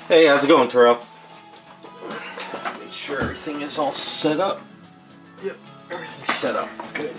Hey, how's it going, Terrell? Make sure everything is all set up. Yep, everything's set up. Good.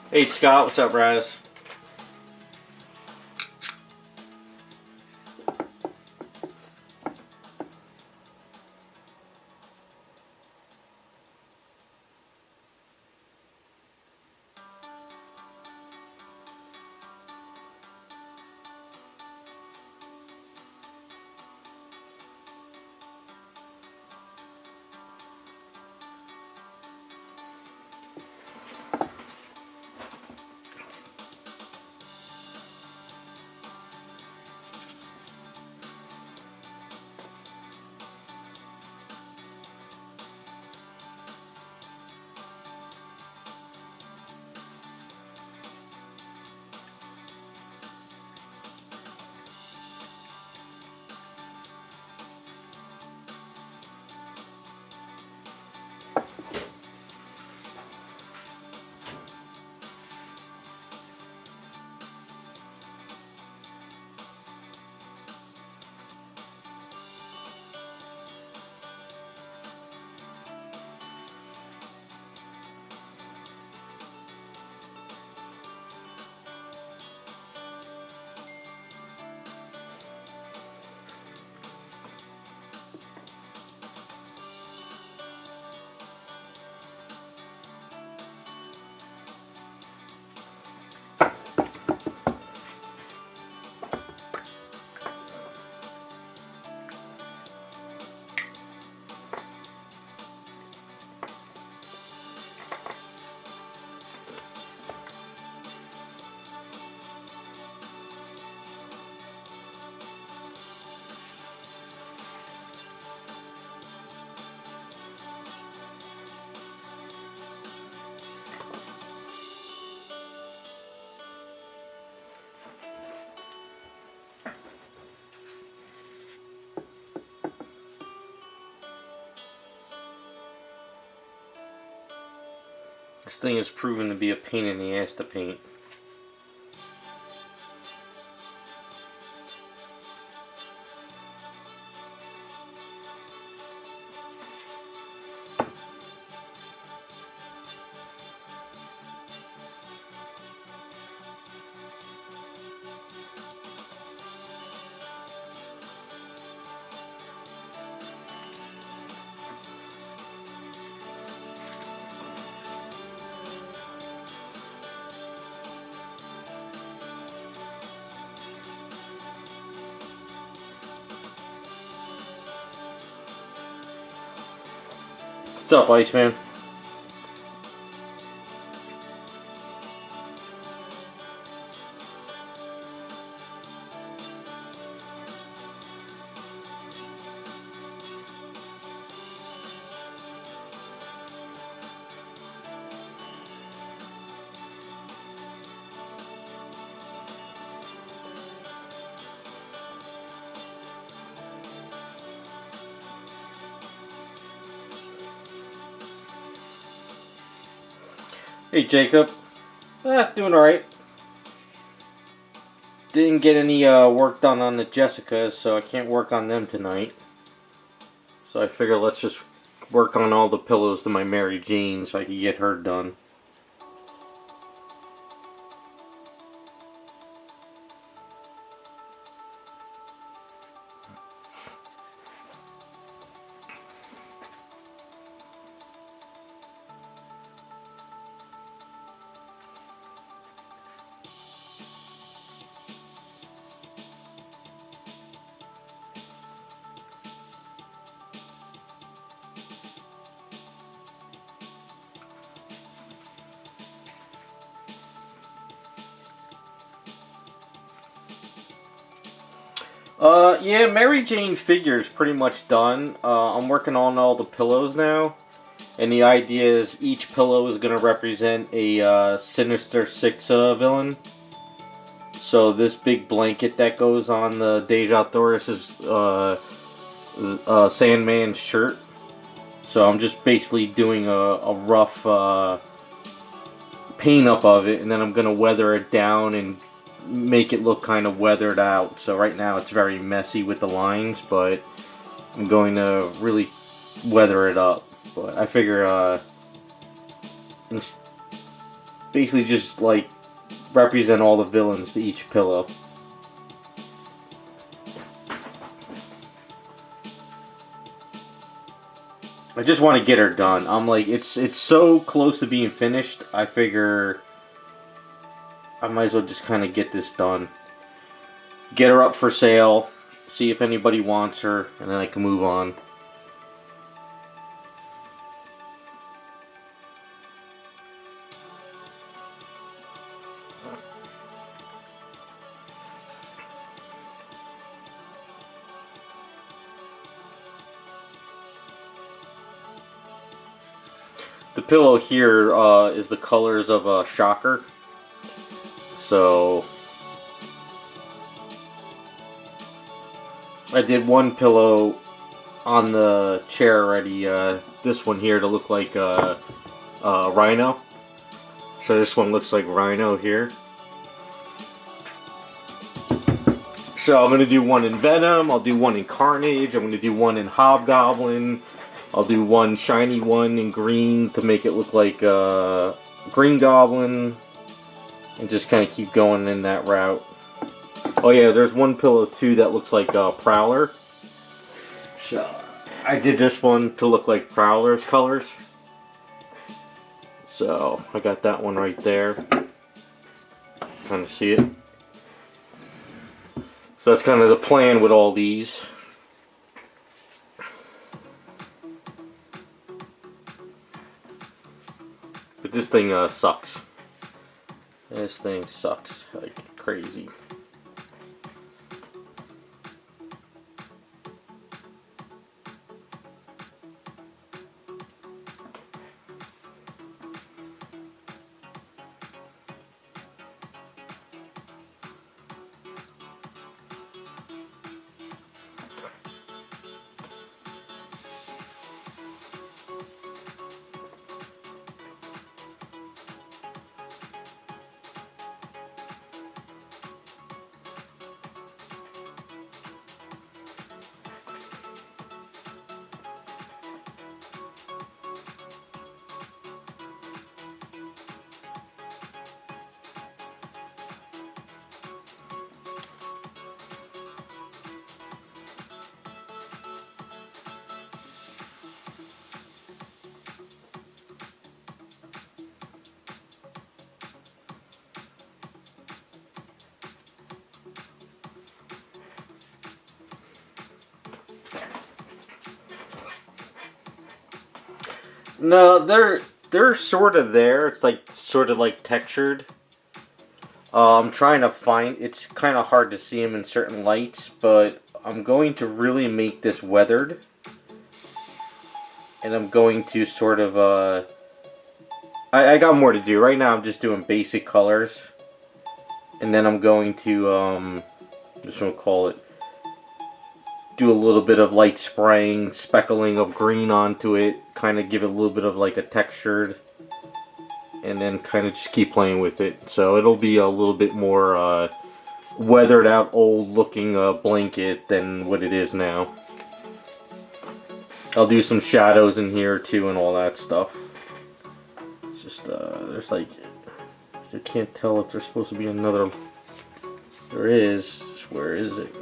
Hey Scott, what's up, Raz? This thing has proven to be a pain in the ass to paint. What's up, Iceman? Hey Jacob, doing alright. Didn't get any work done on the Jessicas, so I can't work on them tonight. So I figure let's just work on all the pillows to my Mary Jane so I can get her done. Yeah, Mary Jane figure's pretty much done. I'm working on all the pillows now. And the idea is each pillow is going to represent a Sinister Six villain. So this big blanket that goes on the Deja Thoris's Sandman's shirt. So I'm just basically doing a rough paint up of it, and then I'm going to weather it down and make it look kind of weathered out. So right now it's very messy with the lines, but I'm going to really weather it up. But I figure it's basically just like represent all the villains to each pillow. I just want to get her done. I'm like, it's so close to being finished. I figure I might as well just kind of get this done. Get her up for sale. See if anybody wants her, and then I can move on. The pillow here is the colors of a Shocker. So I did one pillow on the chair already. This one here to look like Rhino. So this one looks like Rhino here. So I'm going to do one in Venom. I'll do one in Carnage. I'm going to do one in Hobgoblin. I'll do one shiny one in green to make it look like Green Goblin. And just kind of keep going in that route. Oh yeah, there's one pillow too that looks like Prowler. So I did this one to look like Prowler's colors. So I got that one right there. Kind of see it. So that's kind of the plan with all these. But this thing sucks. This thing sucks like crazy. No, they're sort of there. It's like sort of like textured. I'm trying to find. It's kind of hard to see them in certain lights, but I'm going to really make this weathered, and I'm going to sort of. I got more to do right now. I'm just doing basic colors, and then I'm going to just gonna call it. Do a little bit of light spraying, speckling of green onto it, kind of give it a little bit of like a textured, and then kind of just keep playing with it. So it'll be a little bit more weathered out, old looking blanket than what it is now. I'll do some shadows in here too and all that stuff. It's just, there's like, I can't tell if there's supposed to be another, there is, where is it?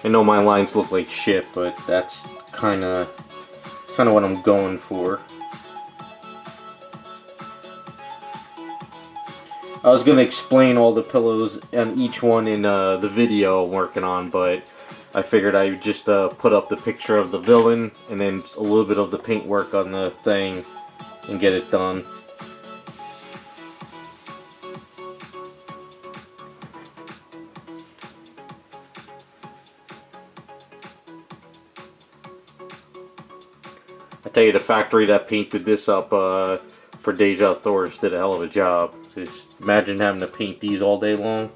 I know my lines look like shit, but that's kind of kind of what I'm going for. I was going to explain all the pillows and each one in the video I'm working on, but I figured I would just put up the picture of the villain and then a little bit of the paintwork on the thing and get it done. I tell you, the factory that painted this up for Deja Thors did a hell of a job. Just imagine having to paint these all day long.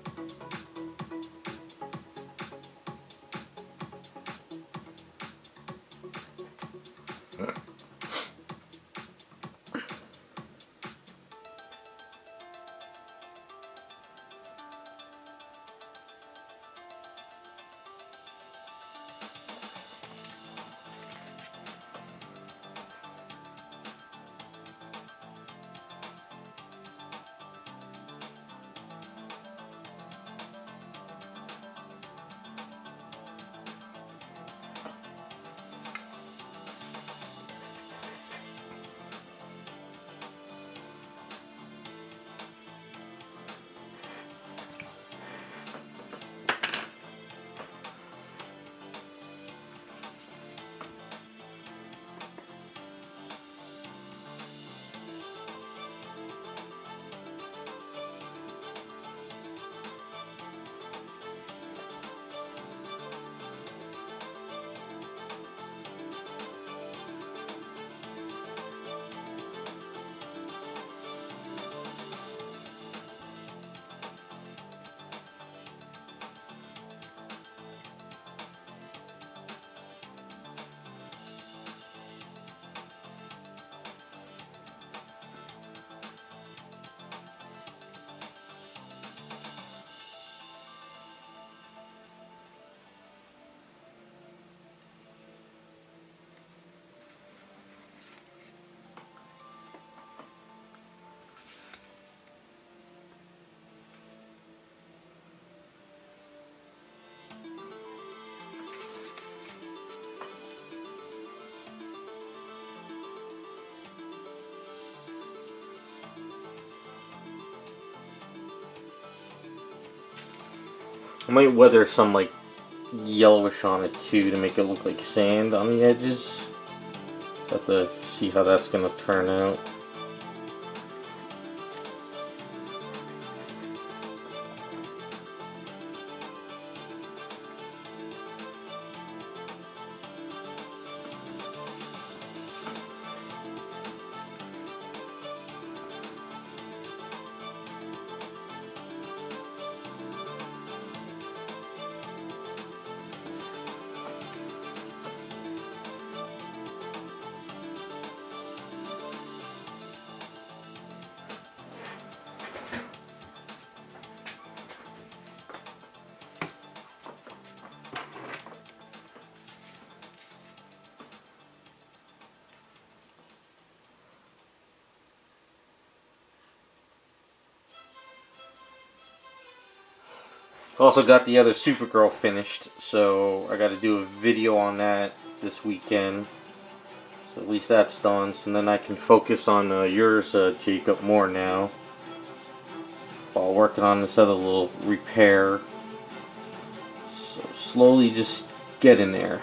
I might weather some like yellowish on it too to make it look like sand on the edges. Have to see how that's gonna turn out. Also got the other Supergirl finished, so I got to do a video on that this weekend. So at least that's done. So then I can focus on yours, Jacob, more now. While working on this other little repair. So slowly just get in there.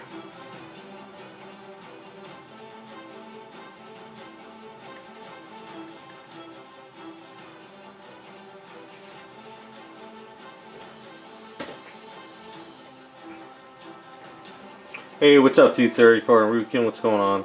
Hey, what's up, 234 and Rukin? What's going on?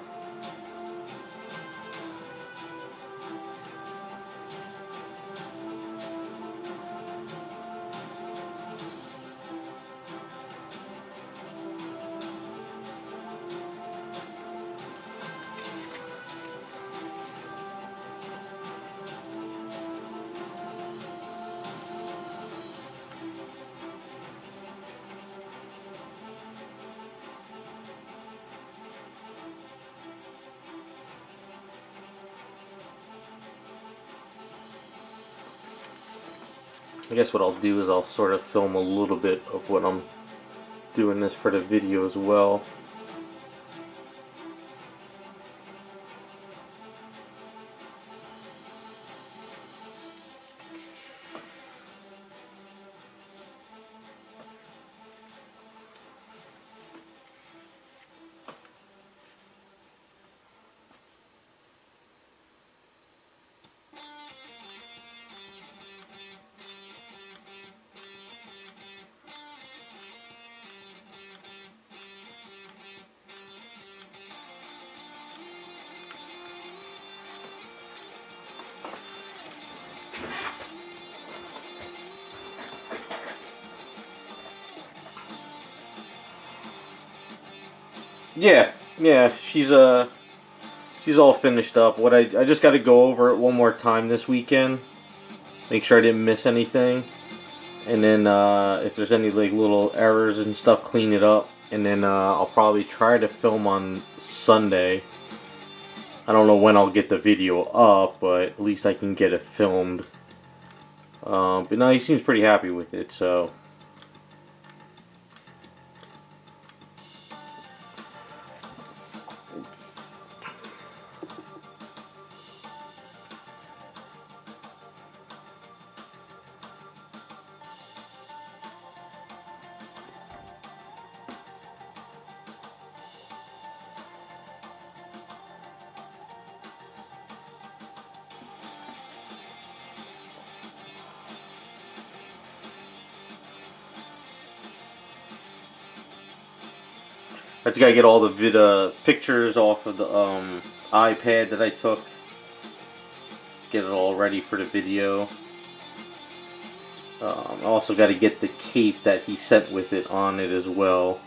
I guess what I'll do is I'll sort of film a little bit of what I'm doing this for the video as well. Yeah, yeah, she's all finished up. I just got to go over it one more time this weekend, make sure I didn't miss anything, and then if there's any like little errors and stuff, clean it up, and then I'll probably try to film on Sunday. I don't know when I'll get the video up, but at least I can get it filmed. But no, he seems pretty happy with it, so. I just gotta get all the pictures off of the iPad that I took. Get it all ready for the video. I also got to get the cape that he sent with it on it as well.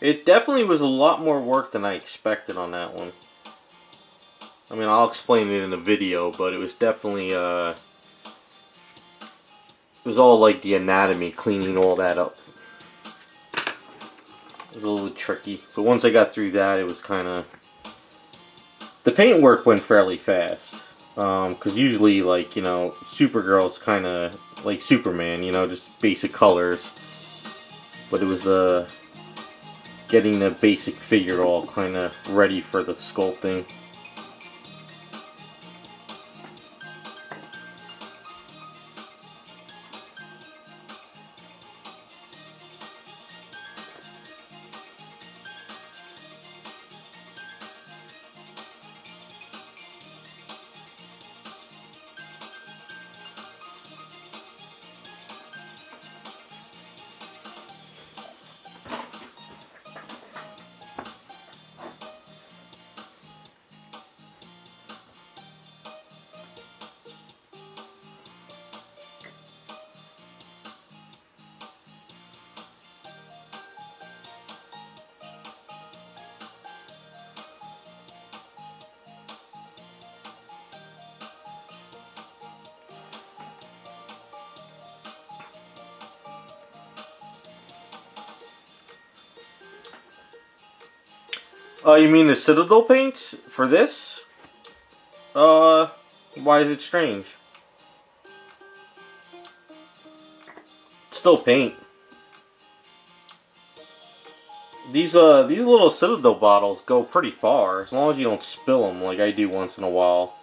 It definitely was a lot more work than I expected on that one. I mean, I'll explain it in the video, but it was definitely it was all like the anatomy, cleaning all that up. It was a little tricky, but once I got through that, it was kind of... The paint work went fairly fast. Because usually, like, you know, Supergirl's kind of like Superman, you know, just basic colors. But it was getting the basic figure all kind of ready for the sculpting. You mean the Citadel paint for this? Why is it strange? It's still paint. These little Citadel bottles go pretty far, as long as you don't spill them like I do once in a while.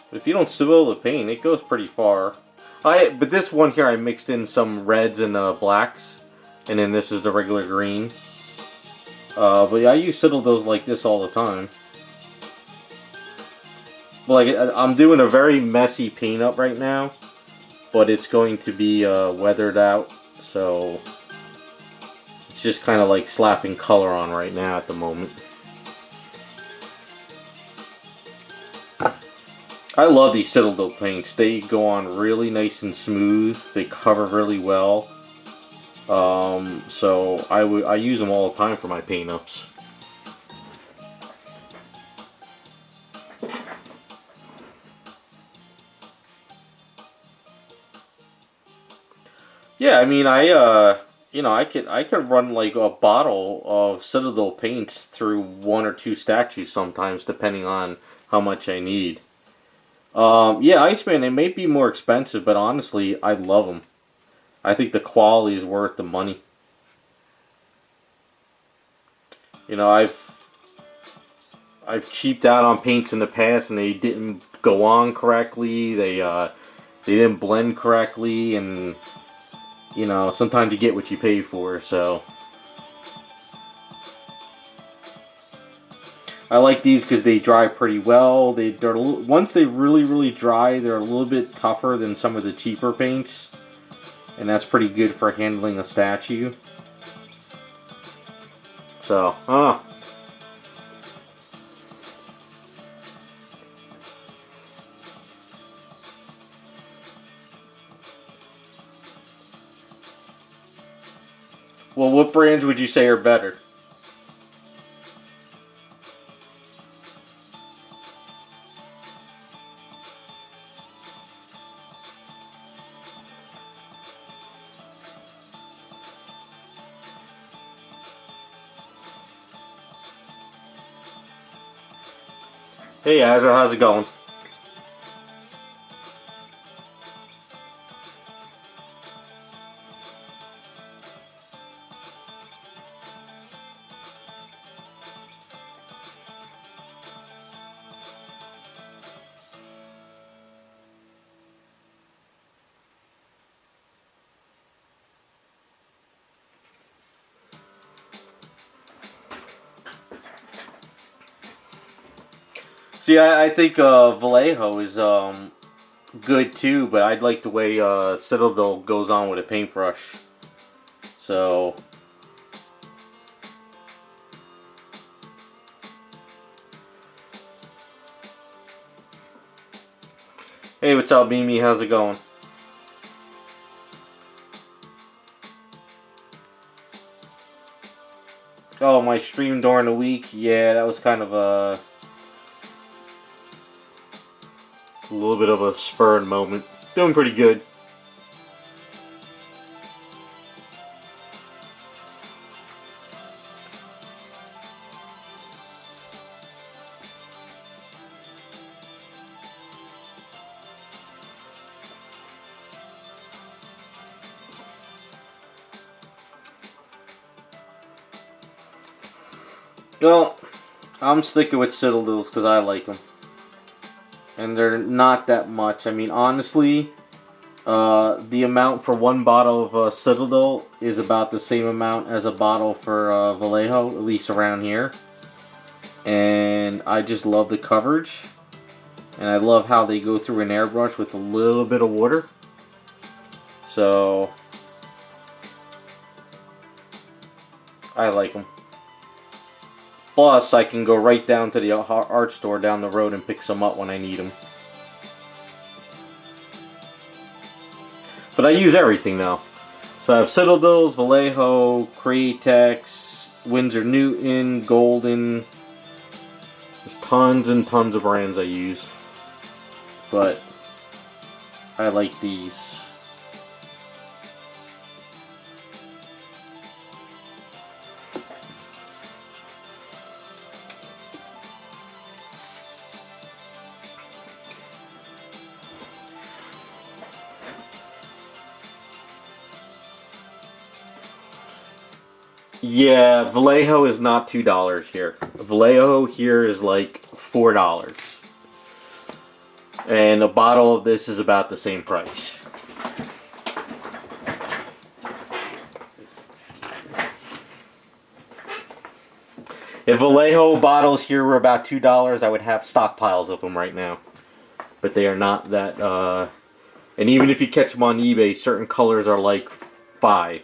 But if you don't spill the paint, it goes pretty far. But this one here I mixed in some reds and blacks, and then this is the regular green. But yeah, I use Citadels like this all the time. Like, I'm doing a very messy paint up right now, but it's going to be weathered out, so it's just kind of like slapping color on right now at the moment. I love these Citadel paints. They go on really nice and smooth. They cover really well. So I use them all the time for my paint ups. Yeah, I mean, you know, I could run like a bottle of Citadel paints through 1 or 2 statues sometimes, depending on how much I need. Yeah, Iceman, it may be more expensive, but honestly, I love them. I think the quality is worth the money. You know, I've cheaped out on paints in the past, and they didn't go on correctly. They didn't blend correctly, and you know, sometimes you get what you pay for. So I like these because they dry pretty well. They're once they really dry, they're a little bit tougher than some of the cheaper paints, and that's pretty good for handling a statue. So, Well, what brands would you say are better? Hey, Azra, how's it going? See, I think Vallejo is good too, but I'd like the way Citadel goes on with a paintbrush. So, hey, what's up, Mimi? How's it going? Oh, my stream during the week? Yeah, that was kind of a little bit of a spurred moment. Doing pretty good. Well, I'm sticking with Citadels because I like them. And they're not that much. I mean, honestly, the amount for one bottle of Citadel is about the same amount as a bottle for Vallejo, at least around here. And I just love the coverage. And I love how they go through an airbrush with a little bit of water. So, I like them. Plus, I can go right down to the art store down the road and pick some up when I need them. But I use everything now. So I have Citadels, Vallejo, Createx, Winsor Newton, Golden. There's tons and tons of brands I use. But I like these. Yeah, Vallejo is not $2 here. Vallejo here is like $4. And a bottle of this is about the same price. If Vallejo bottles here were about $2, I would have stockpiles of them right now. But they are not that, and even if you catch them on eBay, certain colors are like $5.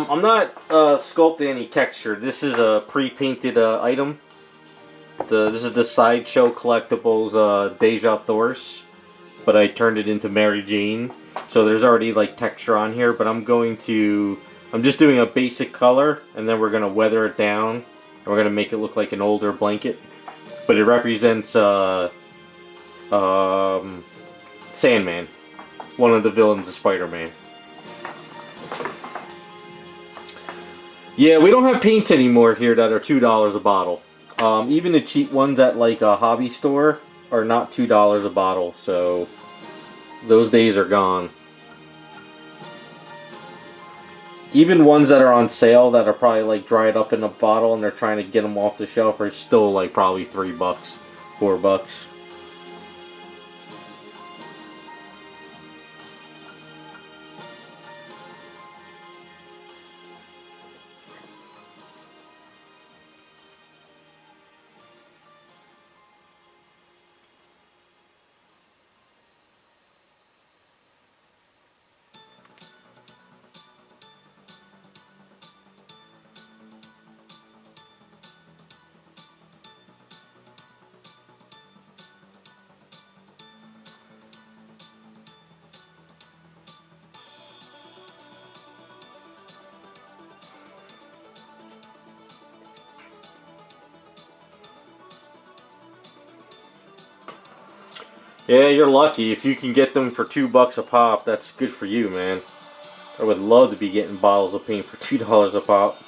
I'm not sculpting any texture. This is a pre-painted item. This is the Sideshow Collectibles Deja Thors, but I turned it into Mary Jane. So there's already like texture on here, but I'm just doing a basic color, and then we're gonna weather it down, and we're gonna make it look like an older blanket. But it represents Sandman. One of the villains of Spider-Man. Yeah, we don't have paints anymore here that are $2 a bottle. Even the cheap ones at like a hobby store are not $2 a bottle, so those days are gone. Even ones that are on sale that are probably like dried up in a bottle and they're trying to get them off the shelf are still like probably $3, $4. Yeah, you're lucky. If you can get them for $2 a pop, that's good for you, man. I would love to be getting bottles of paint for $2 a pop.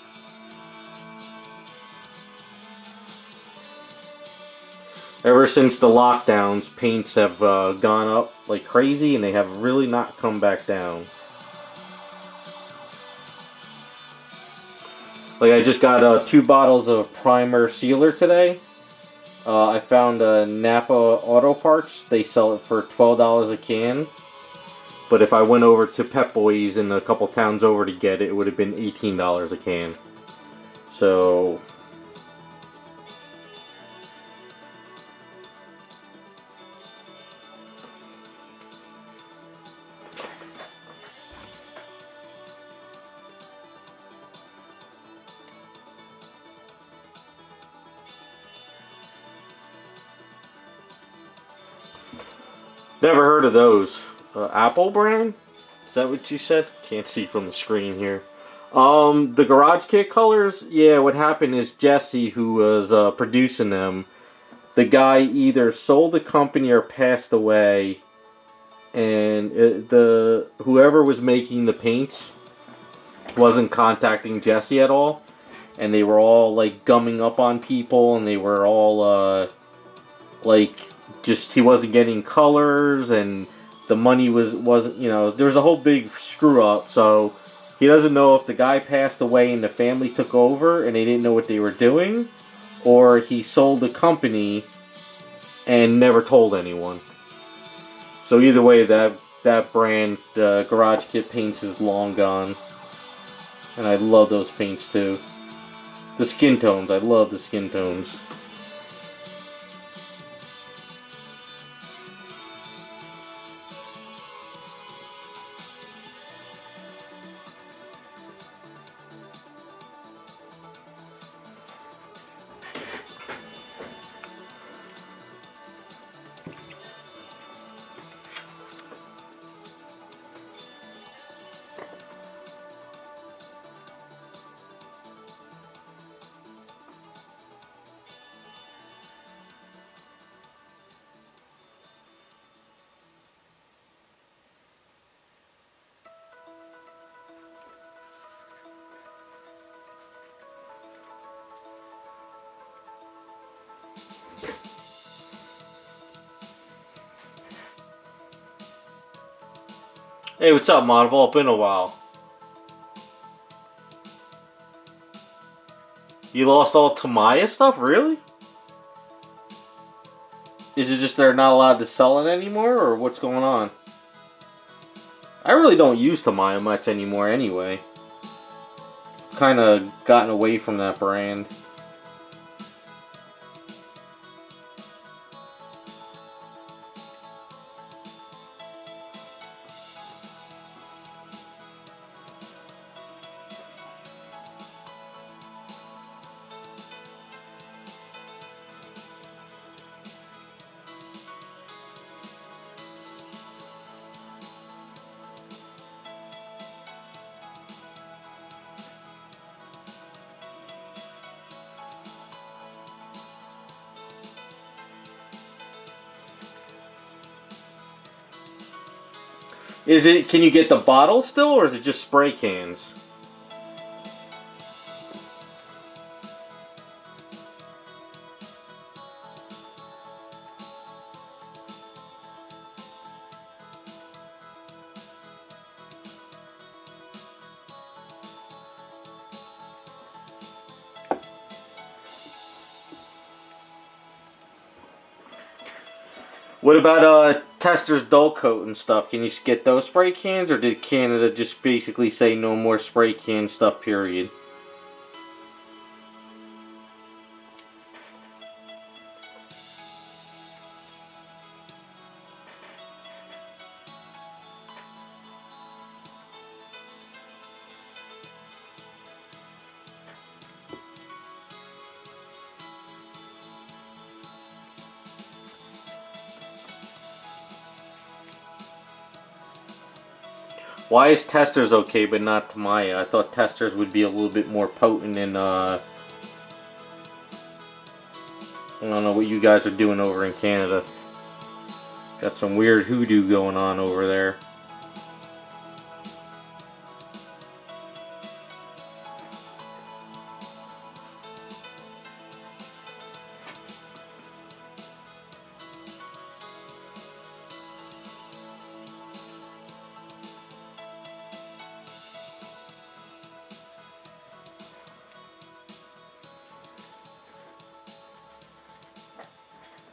Ever since the lockdowns, paints have gone up like crazy and they have really not come back down. Like I just got 2 bottles of primer sealer today. I found Napa Auto Parts. They sell it for $12 a can. But if I went over to Pep Boys in a couple towns over to get it, it would have been $18 a can. So never heard of those. Apple brand? Is that what you said? Can't see from the screen here. The Garage Kit colors, yeah, what happened is Jesse, who was producing them, the guy either sold the company or passed away, and whoever was making the paints wasn't contacting Jesse at all, and they were all like gumming up on people, and they were all like just he wasn't getting colors, and the money wasn't, you know, there was a whole big screw up. So he doesn't know if the guy passed away and the family took over and they didn't know what they were doing, or he sold the company and never told anyone. So either way, that brand, Garage Kit Paints, is long gone. And I love those paints too. The skin tones, I love the skin tones. Hey, what's up, Monval? Been a while. You lost all Tamiya stuff? Really? Is it just they're not allowed to sell it anymore, or what's going on? I really don't use Tamiya much anymore anyway. Kind of gotten away from that brand. Is it? Can you get the bottle still, or is it just spray cans? What about Tester's dull coat and stuff? Can you get those spray cans, or did Canada just basically say no more spray can stuff, period? Why is Testers okay but not Tamiya? I thought Testers would be a little bit more potent and I don't know what you guys are doing over in Canada. Got some weird hoodoo going on over there.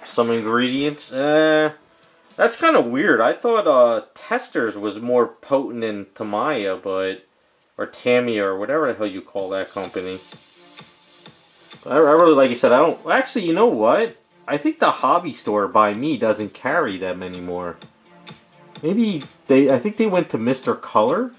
Some ingredients? That's kind of weird. I thought Testers was more potent than Tamiya, but or Tamiya or whatever the hell you call that company. I really, like you said, I don't actually. You know what? I think the hobby store by me doesn't carry them anymore. Maybe they. I think they went to Mr. Color.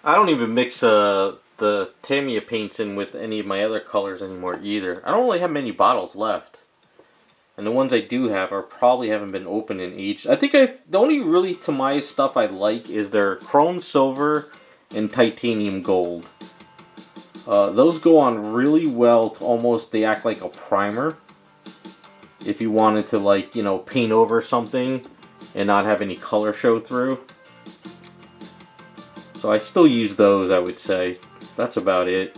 I don't even mix the Tamiya paints in with any of my other colors anymore either. I don't really have many bottles left. And the ones I do have are probably haven't been opened in ages. I think the only really Tamiya stuff I like is their chrome silver and titanium gold. Those go on really well to almost, they act like a primer. If you wanted to, like, you know, paint over something and not have any color show through. So I still use those, I would say. That's about it.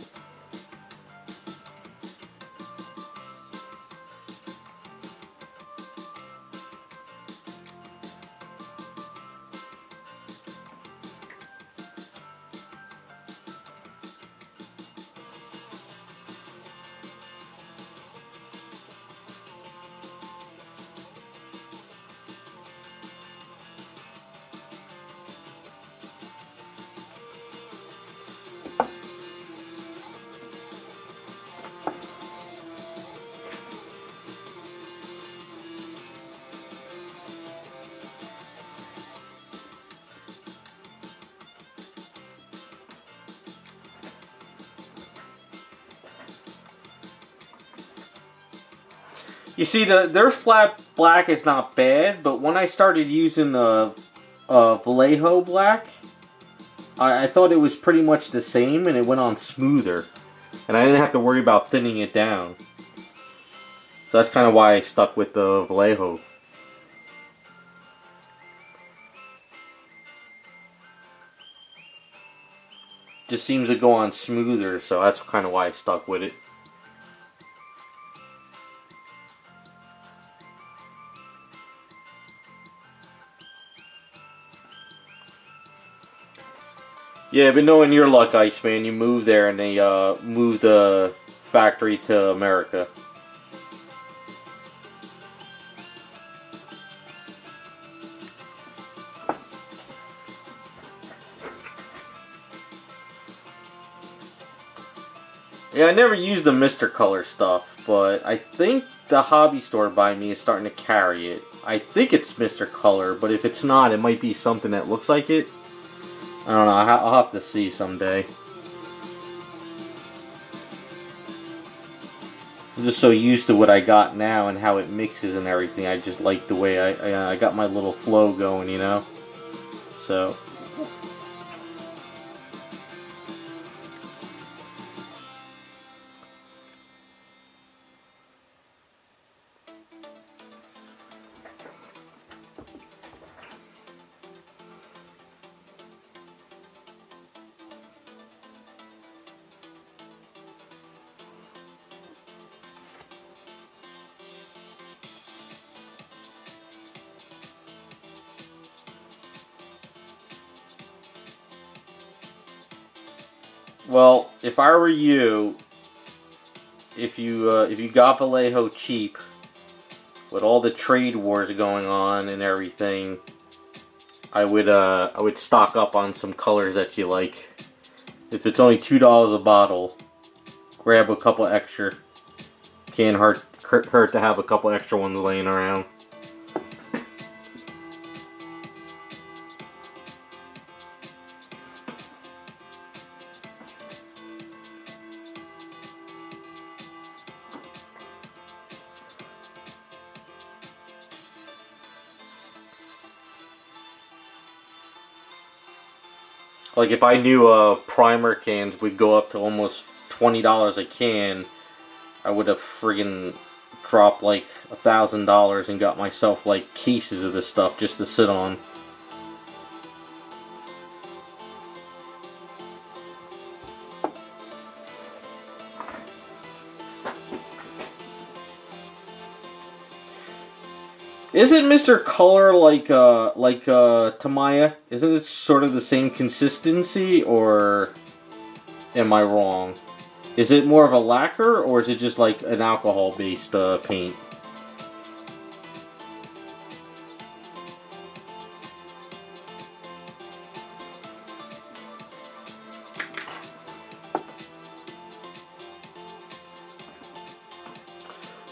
You see, their flat black is not bad, but when I started using Vallejo black, I thought it was pretty much the same, and it went on smoother, and I didn't have to worry about thinning it down. So that's kind of why I stuck with the Vallejo. Just seems to go on smoother, so that's kind of why I stuck with it. Yeah, but knowing your luck, Iceman, you moved there and they moved the factory to America. Yeah, I never used the Mr. Color stuff, but I think the hobby store by me is starting to carry it. I think it's Mr. Color, but if it's not, it might be something that looks like it. I don't know, I'll have to see someday. I'm just so used to what I got now and how it mixes and everything. I just like the way I got my little flow going, you know? So... Well, if I were you, if you got Vallejo cheap, with all the trade wars going on and everything, I would stock up on some colors that you like. If it's only $2 a bottle, grab a couple extra. Can't hurt to have a couple extra ones laying around. Like if I knew primer cans would go up to almost $20 a can, I would have friggin' dropped like $1,000 and got myself like cases of this stuff just to sit on. Isn't Mr. Color like Tamaya? Isn't it sort of the same consistency, or am I wrong? Is it more of a lacquer, or is it just like an alcohol-based paint?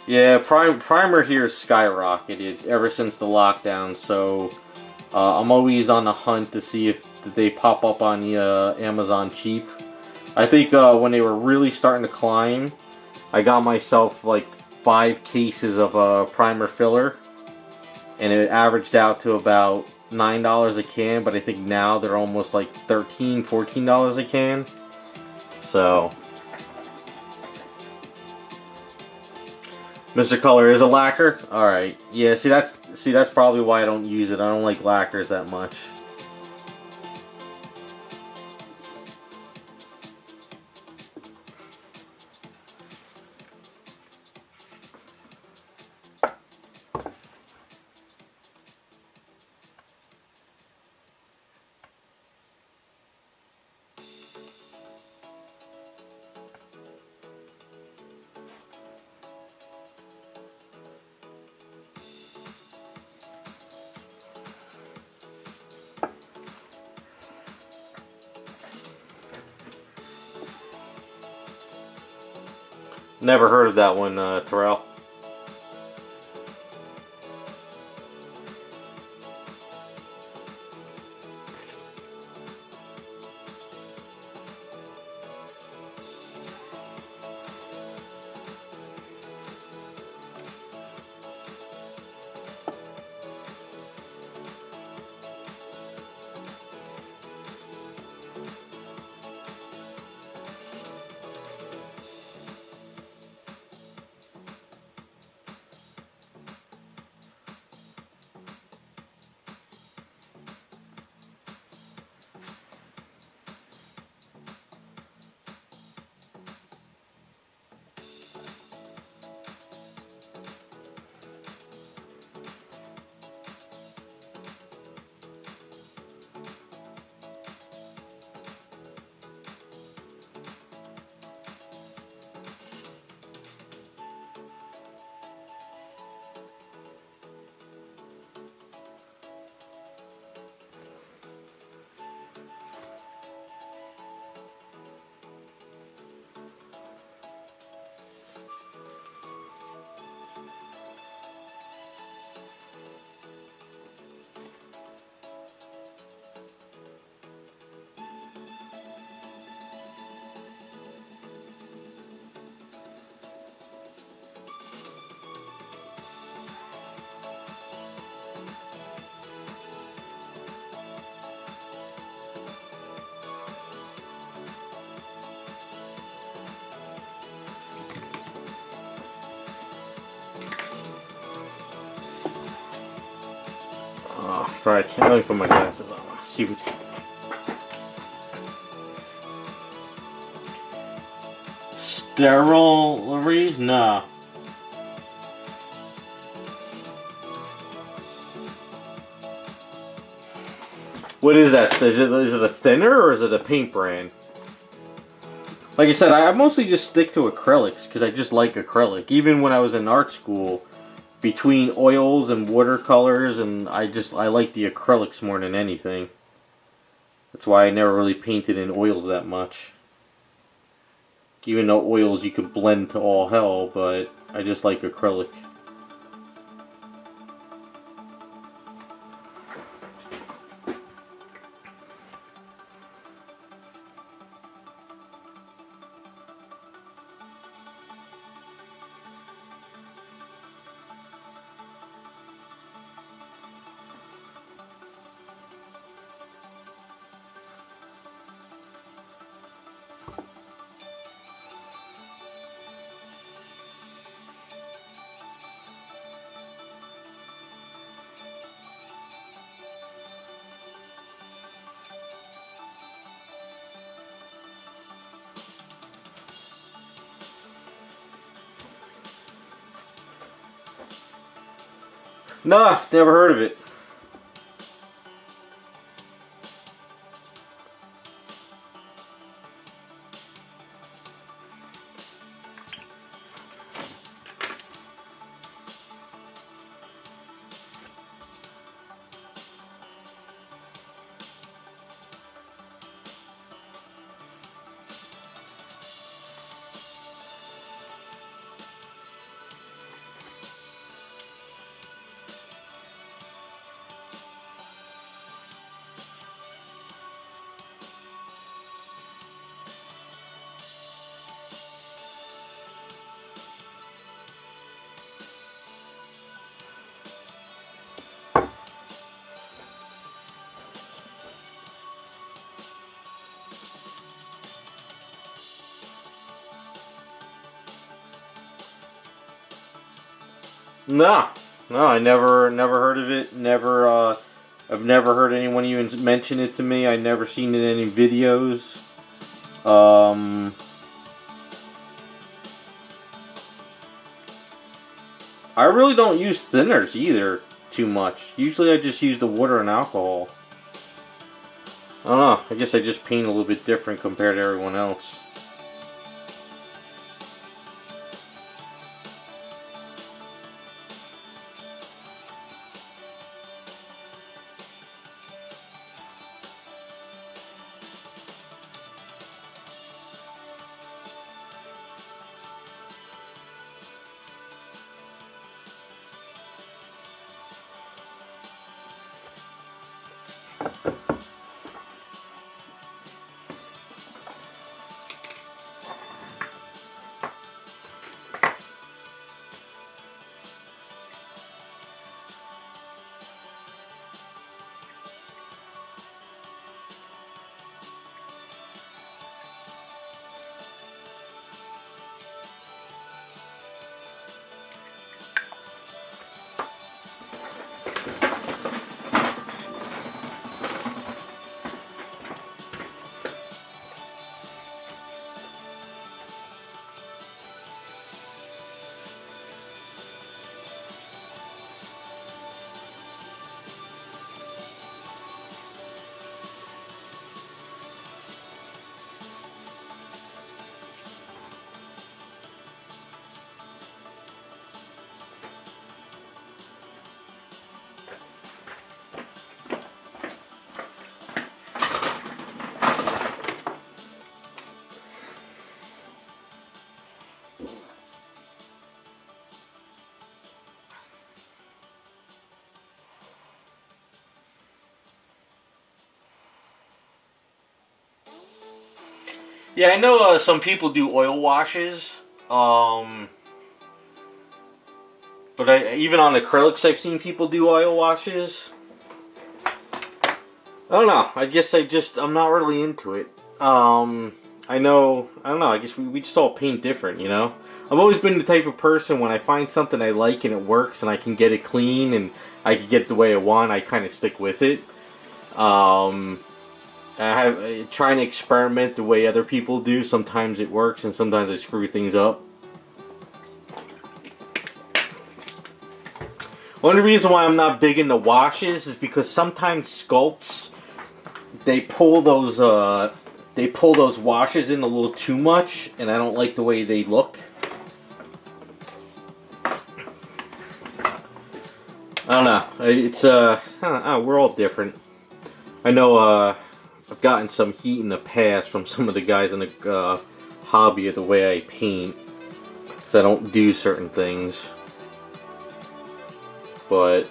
Yeah, primer here has skyrocketed ever since the lockdown, so I'm always on the hunt to see if they pop up on the Amazon cheap. I think when they were really starting to climb, I got myself like 5 cases of primer filler, and it averaged out to about $9 a can, but I think now they're almost like $13, $14 a can. So... Mr. Color is a lacquer? Alright. Yeah, see that's probably why I don't use it. I don't like lacquers that much. Never heard of that one, Terrell. sorry, I can't really put my glasses on. Let's see what... Sterile? Nah. What is that? Is it a thinner or is it a paint brand? Like I said, I mostly just stick to acrylics because I just like acrylic. Even when I was in art school, between oils and watercolors, and I like the acrylics more than anything. That's why I never really painted in oils that much. Even though oils you could blend to all hell, but I just like acrylic. Nah, never heard of it. No, I never heard of it. I've never heard anyone even mention it to me. I never seen it in any videos. I really don't use thinners either too much. Usually I just use the water and alcohol. I don't know. I guess I just paint a little bit different compared to everyone else. Yeah, I know some people do oil washes, but even on acrylics I've seen people do oil washes. I don't know, I guess I'm not really into it. I know, I don't know, I guess we just all paint different, you know? I've always been the type of person when I find something I like and it works and I can get it clean and I can get it the way I want, I kind of stick with it. Um, I have trying to experiment the way other people do. Sometimes it works and sometimes I screw things up. One reason why I'm not big into washes is because sometimes sculpts they pull those washes in a little too much, and I don't like the way they look. I don't know. It's I don't know, we're all different. I know I've gotten some heat in the past from some of the guys in the hobby of the way I paint, because I don't do certain things. But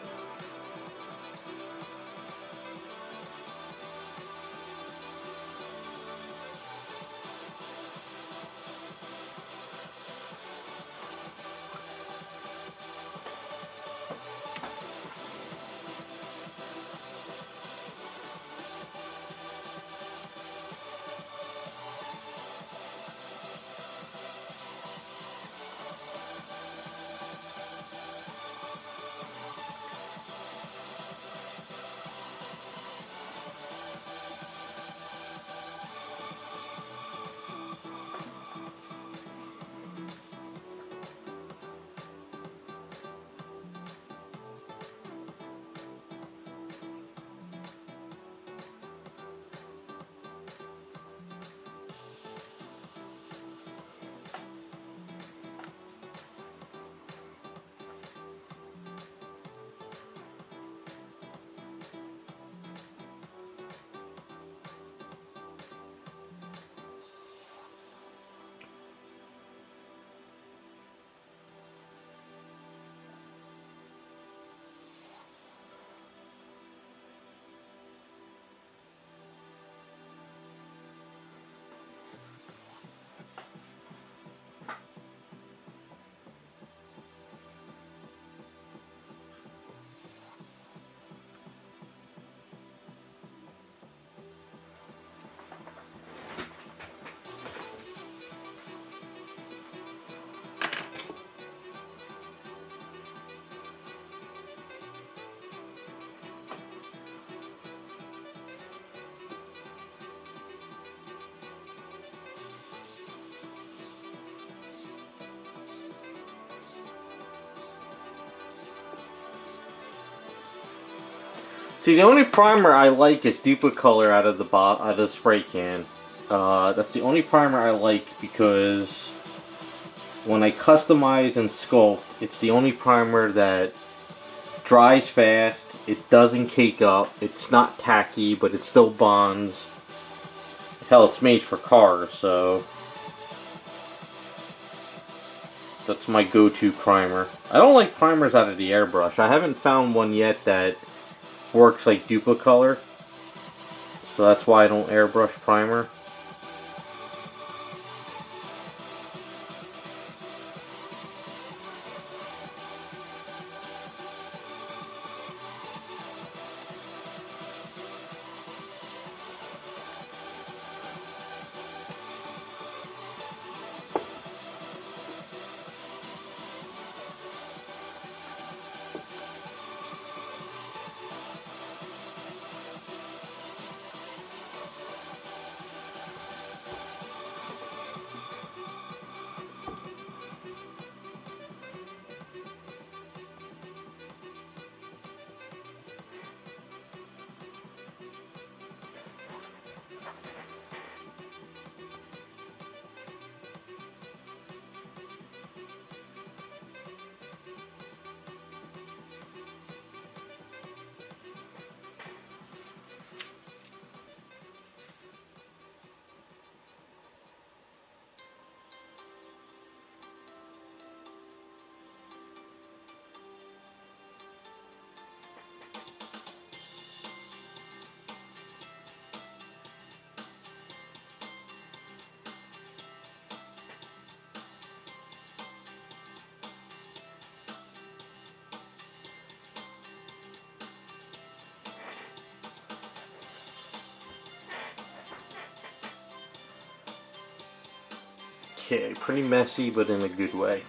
see, the only primer I like is Duplicolor out of the spray can. That's the only primer I like because when I customize and sculpt, it's the only primer that dries fast, it doesn't cake up, it's not tacky, but it still bonds. Hell, it's made for cars, so that's my go-to primer. I don't like primers out of the airbrush. I haven't found one yet that works like Duplicolor, so that's why I don't airbrush primer. Okay, pretty messy, but in a good way.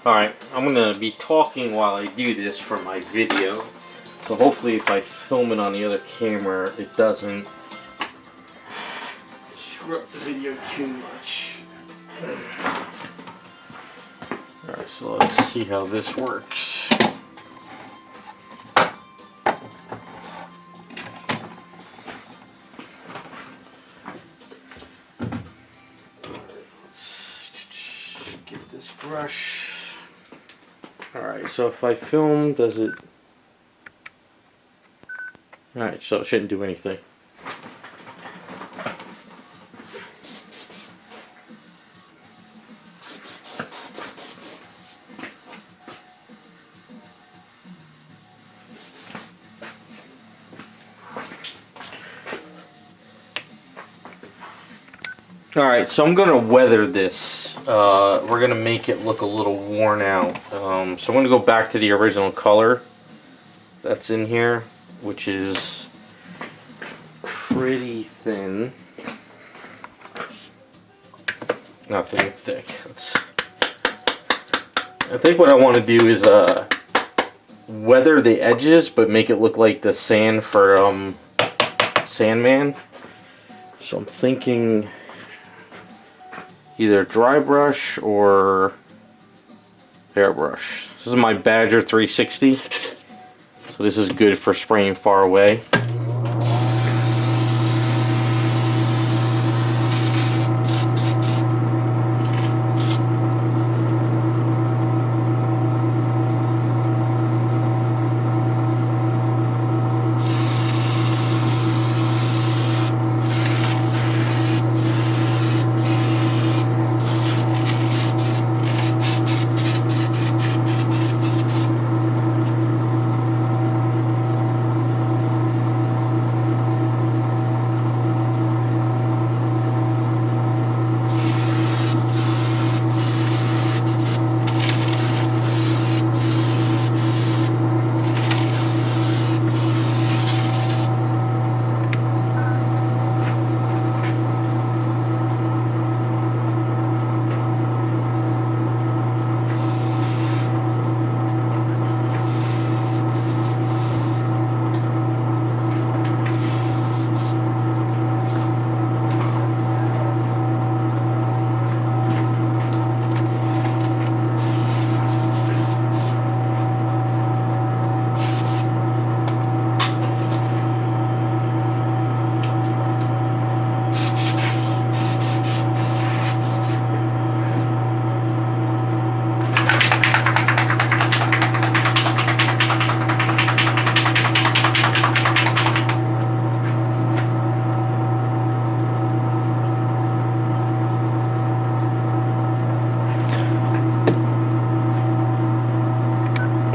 Alright, I'm going to be talking while I do this for my video. So hopefully if I film it on the other camera, it doesn't screw up the video too much. Alright, so let's see how this works. Let's get this brush. Alright, so if I film, does it... Alright, so it shouldn't do anything. Alright, so I'm going to weather this. We're going to make it look a little worn out. So I'm going to go back to the original color that's in here, which is pretty thin. Not very thick. I think what I want to do is weather the edges, but make it look like the sand for Sandman. So I'm thinking either dry brush or airbrush. This is my Badger 360, so this is good for spraying far away.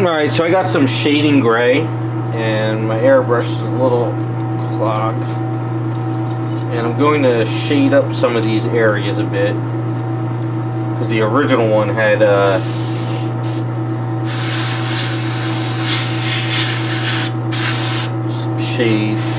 Alright, so I got some shading gray, and my airbrush is a little clogged. And I'm going to shade up some of these areas a bit, because the original one had shade.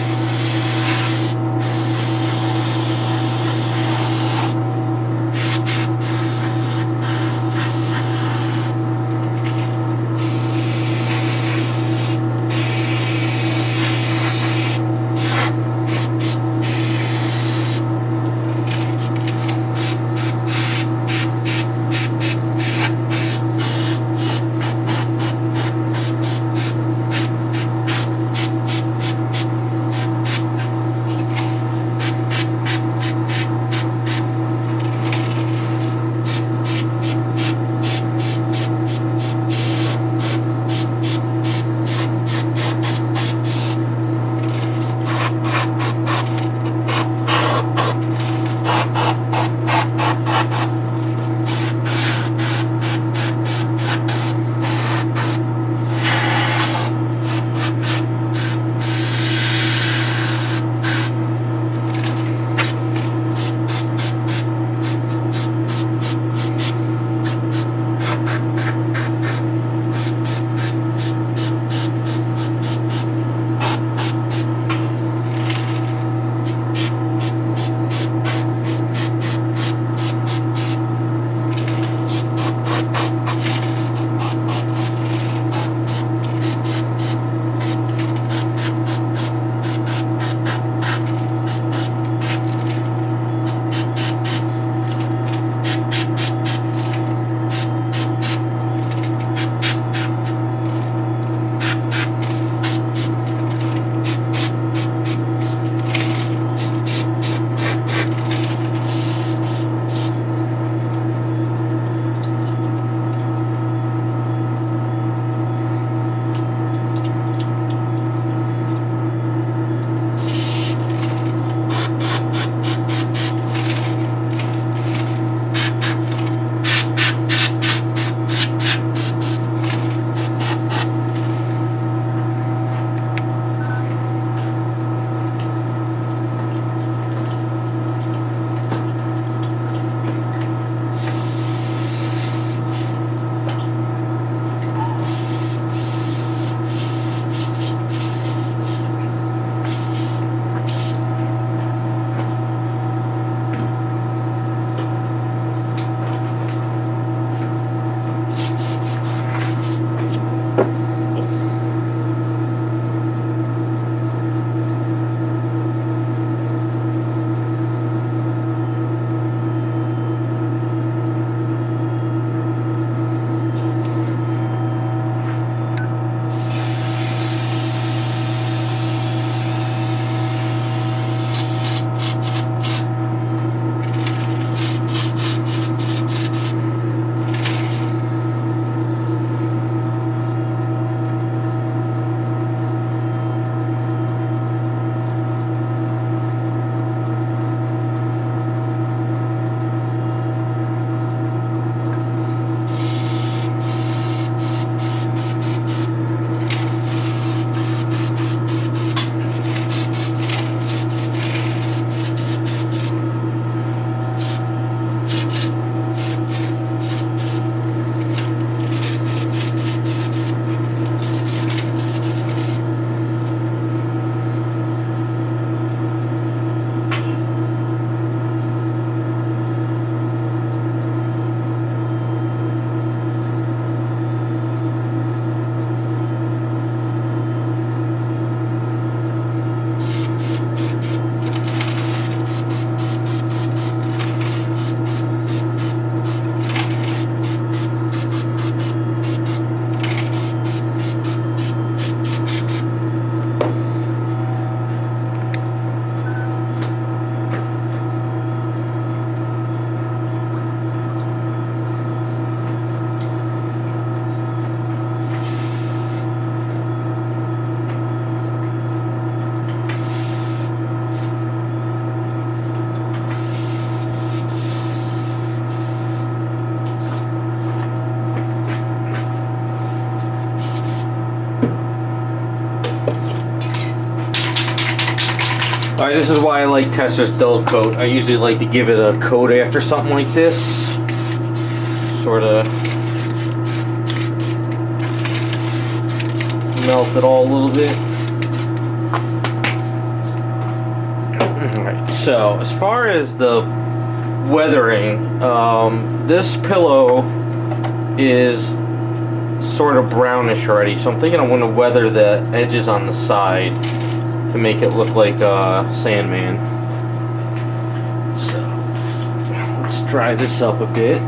Alright, this is why I like Tesla's dull coat. I usually like to give it a coat after something like this. Sort of melt it all a little bit. Alright, so as far as the weathering, this pillow is sort of brownish already, so I'm thinking I'm going to weather the edges on the side to make it look like Sandman. So let's dry this up a bit.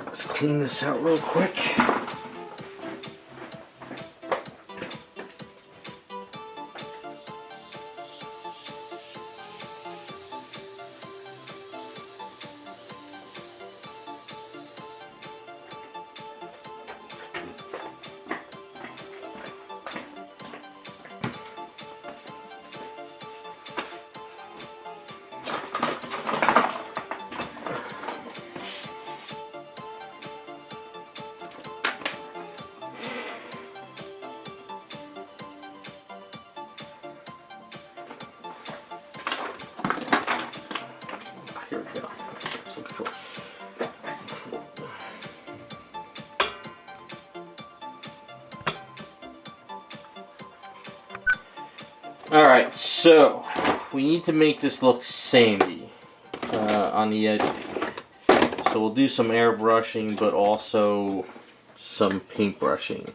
Let's clean this out real quick. Here we go. That's what I was looking for. Alright, so we need to make this look sandy on the edge. So we'll do some airbrushing, but also some paintbrushing.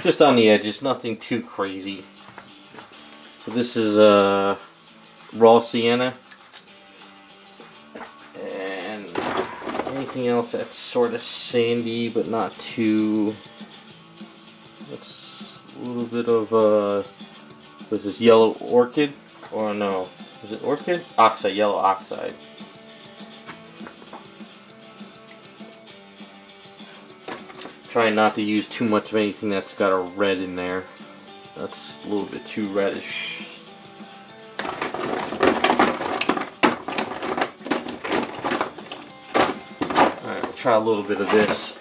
Just on the edges, nothing too crazy. So this is raw sienna. And anything else that's sort of sandy, but not too... That's a little bit of... This is yellow orchid, or no, is it orchid? Oxide, yellow oxide. Trying not to use too much of anything that's got a red in there. That's a little bit too reddish. Alright, we'll try a little bit of this.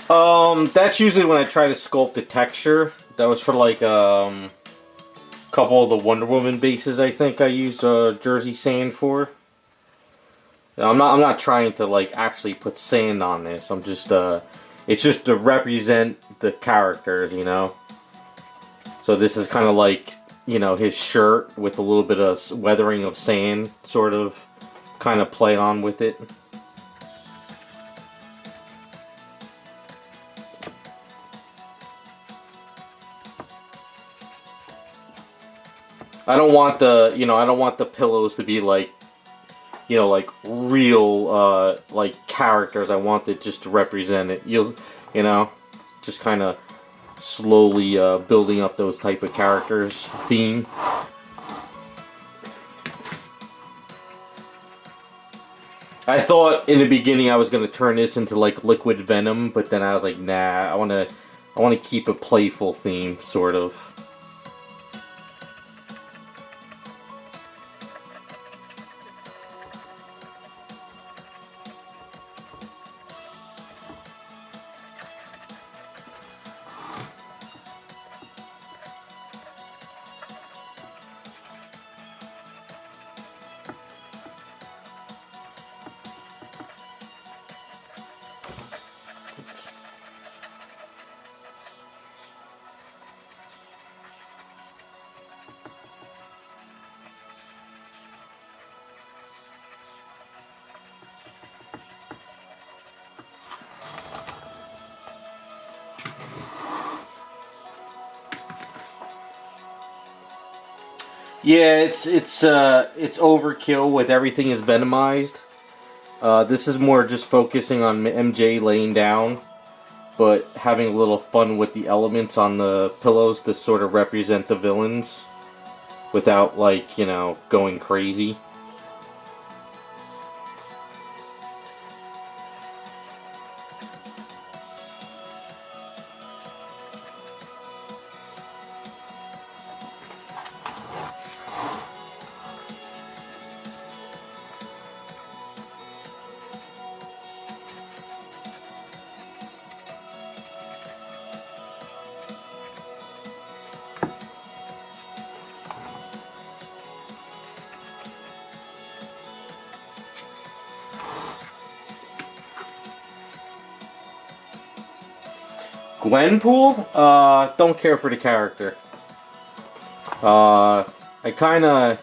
That's usually when I try to sculpt the texture. That was for like couple of the Wonder Woman bases. I think I used Jersey sand for. I'm not trying to like actually put sand on this. I'm just it's just to represent the characters, you know. So this is kind of like, you know, his shirt with a little bit of weathering of sand, sort of, kind of play on with it. I don't want the, you know, I don't want the pillows to be like, you know, like real, like characters. I want it just to represent it. You know, just kind of slowly building up those type of characters theme. I thought in the beginning I was gonna turn this into like liquid venom, but then I was like, nah, I wanna keep a playful theme, sort of. Yeah, it's overkill with everything is venomized. This is more just focusing on MJ laying down, but having a little fun with the elements on the pillows to sort of represent the villains without, like, you know, going crazy. Gwenpool? Don't care for the character. I kinda...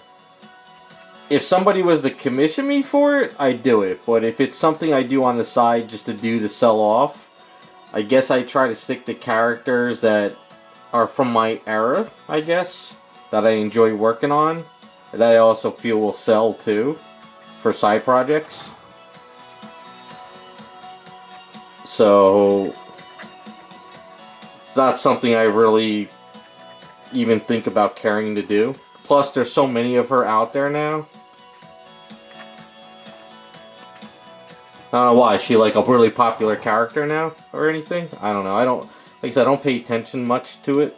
If somebody was to commission me for it, I'd do it. But if it's something I do on the side just to do to sell off, I guess I try to stick to characters that are from my era, I guess. That I enjoy working on. That I also feel will sell too. For side projects. So... It's not something I really even think about caring to do. Plus, there's so many of her out there now. I don't know why. Is she like a really popular character now or anything? I don't know. I don't, like I said, I don't pay attention much to it.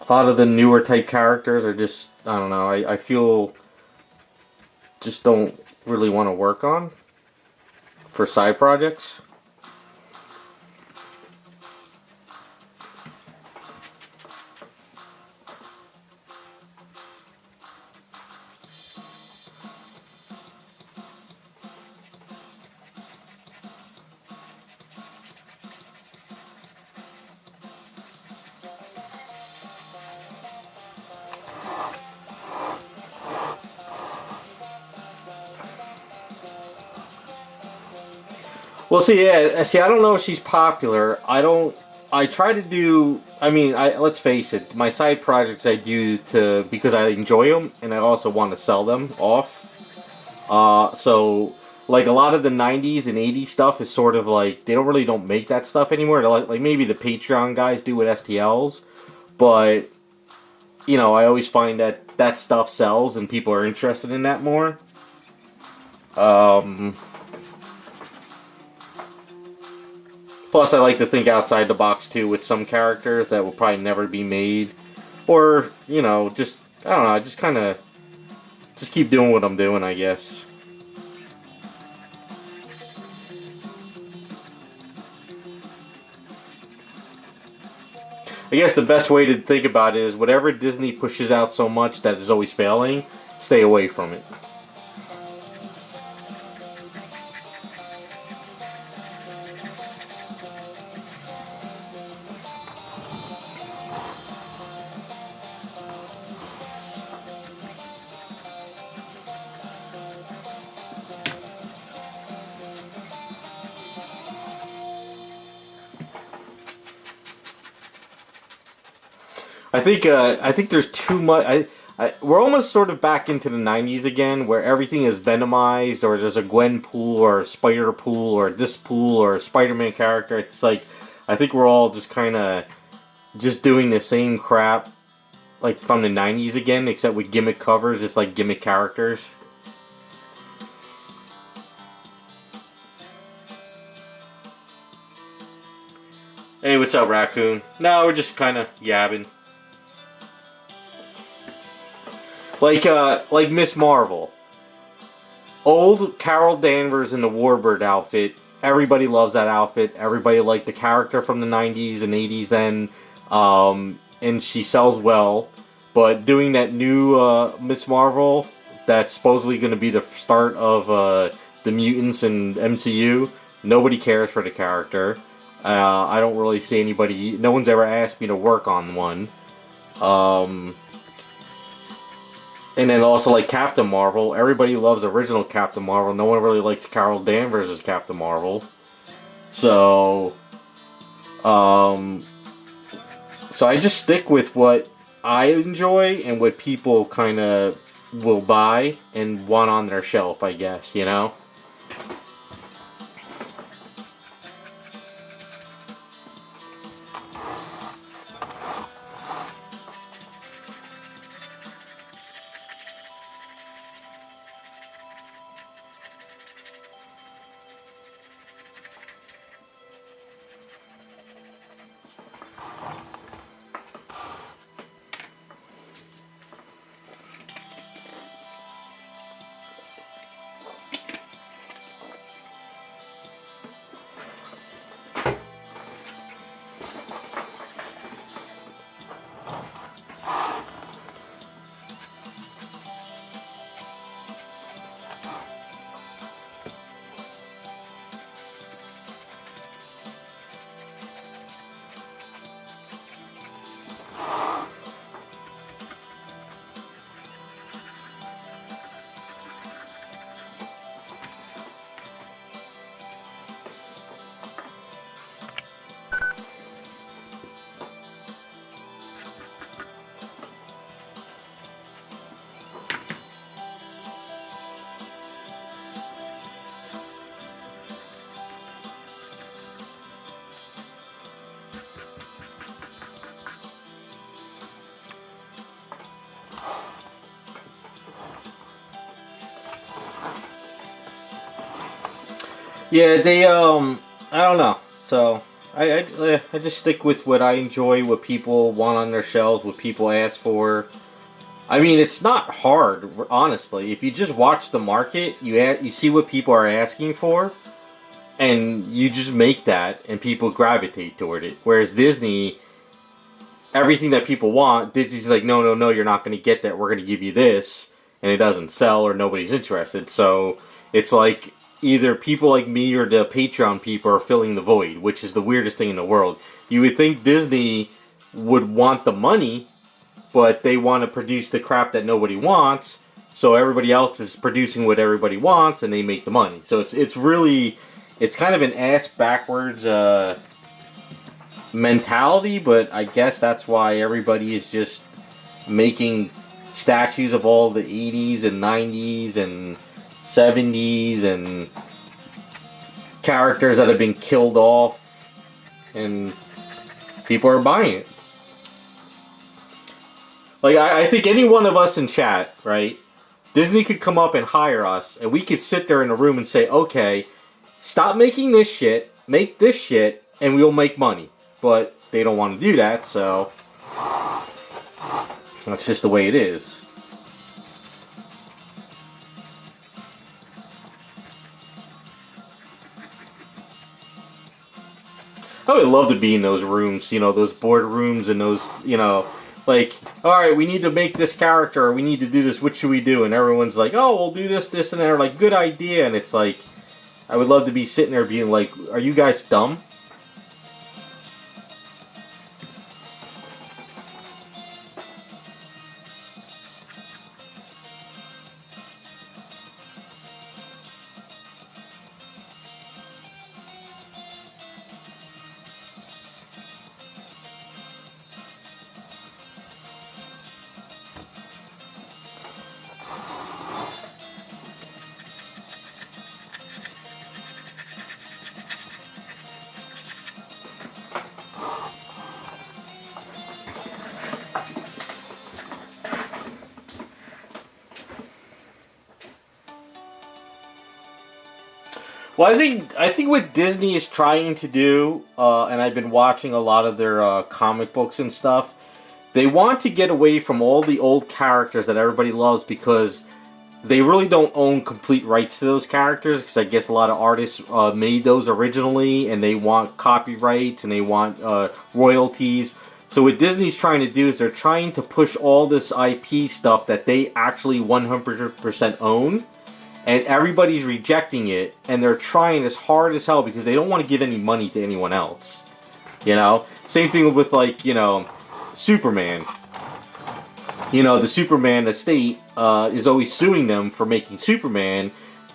A lot of the newer type characters are just, I don't know, I feel just don't really want to work on for side projects. Well, see, yeah, see, I don't know if she's popular. I try to do. I mean, let's face it. My side projects I do because I enjoy them, and I also want to sell them off. So like a lot of the '90s and '80s stuff is sort of like they don't make that stuff anymore. They're like maybe the Patreon guys do with STLs, but you know, I always find that stuff sells and people are interested in that more. Plus, I like to think outside the box, too, with some characters that will probably never be made. Or, you know, just, I don't know, just kind of, just keep doing what I'm doing, I guess. I guess the best way to think about it is whatever Disney pushes out so much that is always failing, stay away from it. I think there's too much. We're almost sort of back into the '90s again, where everything is Venomized, or there's a Gwen pool, or a Spider pool, or this pool, or a Spider-Man character. It's like I think we're all just kind of just doing the same crap, like from the '90s again, except with gimmick covers. It's like gimmick characters. Hey, what's up, Raccoon? No, we're just kind of yabbing. Like Miss Marvel. Old Carol Danvers in the Warbird outfit. Everybody loves that outfit. Everybody liked the character from the 90s and 80s then. And she sells well. But doing that new Miss Marvel, that's supposedly going to be the start of the mutants in MCU, nobody cares for the character. I don't really see anybody... No one's ever asked me to work on one. And then also like Captain Marvel. Everybody loves original Captain Marvel. No one really likes Carol Danvers as Captain Marvel. So I just stick with what I enjoy and what people kind of will buy and want on their shelf, I guess, you know? Yeah, they I don't know. So I just stick with what I enjoy, what people want on their shelves, what people ask for. I mean, it's not hard, honestly. If you just watch the market, you see what people are asking for, and you just make that, and people gravitate toward it. Whereas Disney, everything that people want, Disney's like, no, no, no, you're not going to get that. We're going to give you this, and it doesn't sell, or nobody's interested. So it's like either people like me or the Patreon people are filling the void, which is the weirdest thing in the world. You would think Disney would want the money, but they want to produce the crap that nobody wants, so everybody else is producing what everybody wants, and they make the money. So it's really, it's kind of an ass backwards mentality, but I guess that's why everybody is just making statues of all the 80s and 90s and 70s and characters that have been killed off, and people are buying it. Like, I think any one of us in chat, right? Disney could come up and hire us, and we could sit there in a room and say, okay, stop making this shit, make this shit, and we'll make money. But they don't want to do that, so that's just the way it is. I would love to be in those rooms, you know, those board rooms and those, you know, like, all right, we need to make this character, or we need to do this, what should we do? And everyone's like, oh, we'll do this, this, and that. Like, good idea. And it's like, I would love to be sitting there being like, are you guys dumb? Well, I think what Disney is trying to do, and I've been watching a lot of their comic books and stuff. They want to get away from all the old characters that everybody loves because they really don't own complete rights to those characters. Because I guess a lot of artists made those originally, and they want copyrights and they want royalties. So what Disney's trying to do is they're trying to push all this IP stuff that they actually 100% own. And everybody's rejecting it, and they're trying as hard as hell because they don't want to give any money to anyone else. You know? Same thing with, like, you know, Superman. You know, the Superman estate is always suing them for making Superman,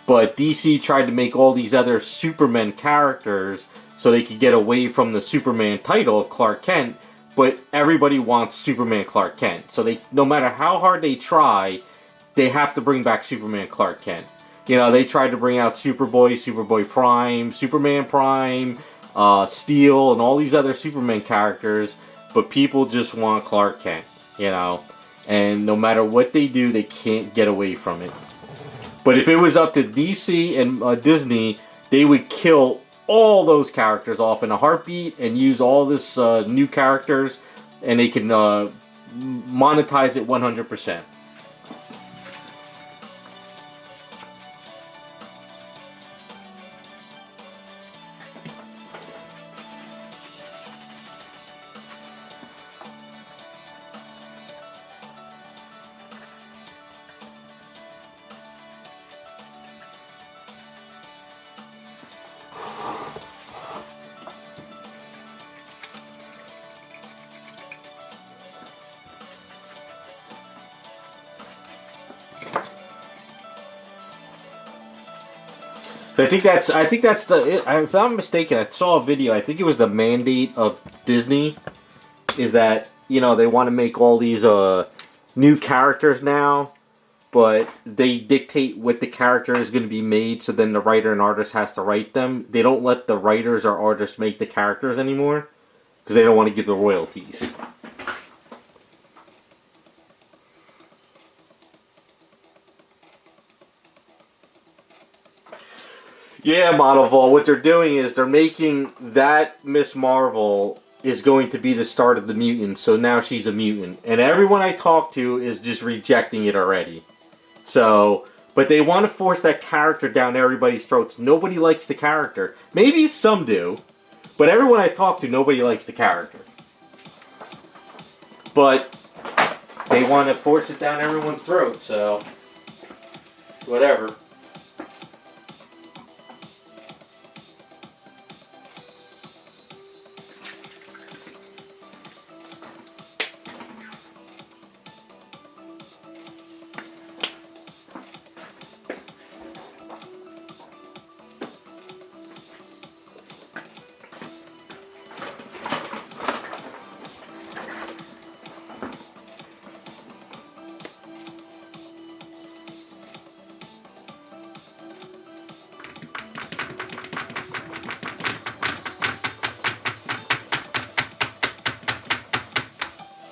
but DC tried to make all these other Superman characters so they could get away from the Superman title of Clark Kent, but everybody wants Superman Clark Kent. So they, no matter how hard they try, they have to bring back Superman Clark Kent. You know, they tried to bring out Superboy, Superboy Prime, Superman Prime, Steel, and all these other Superman characters, but people just want Clark Kent, you know. And no matter what they do, they can't get away from it. But if it was up to DC and Disney, they would kill all those characters off in a heartbeat and use all this new characters, and they can monetize it 100%. So I think that's the, if I'm mistaken, I saw a video, I think it was the mandate of Disney, is that, you know, they want to make all these new characters now, but they dictate what the character is going to be made, so then the writer and artist has to write them. They don't let the writers or artists make the characters anymore, because they don't want to give the royalties. Yeah, Model Vault, what they're doing is they're making that Miss Marvel is going to be the start of the mutants, so now she's a mutant. And everyone I talk to is just rejecting it already. So, but they want to force that character down everybody's throats. Nobody likes the character. Maybe some do, but everyone I talk to, nobody likes the character. But they want to force it down everyone's throat, so whatever.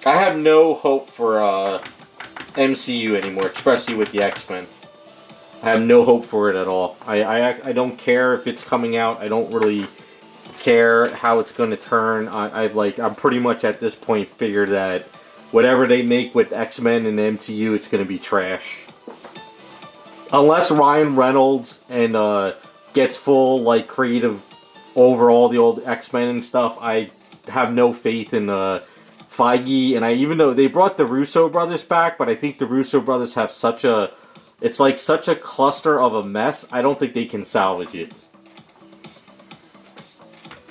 I have no hope for MCU anymore, especially with the X-Men. I have no hope for it at all. I don't care if it's coming out. I don't really care how it's going to turn. I'm pretty much at this point figured that whatever they make with X-Men and the MCU, it's going to be trash. Unless Ryan Reynolds and gets full like creative over all the old X-Men and stuff. I have no faith in Feige, and I even know they brought the Russo brothers back, but I think the Russo brothers have such a, it's like such a cluster of a mess. I don't think they can salvage it.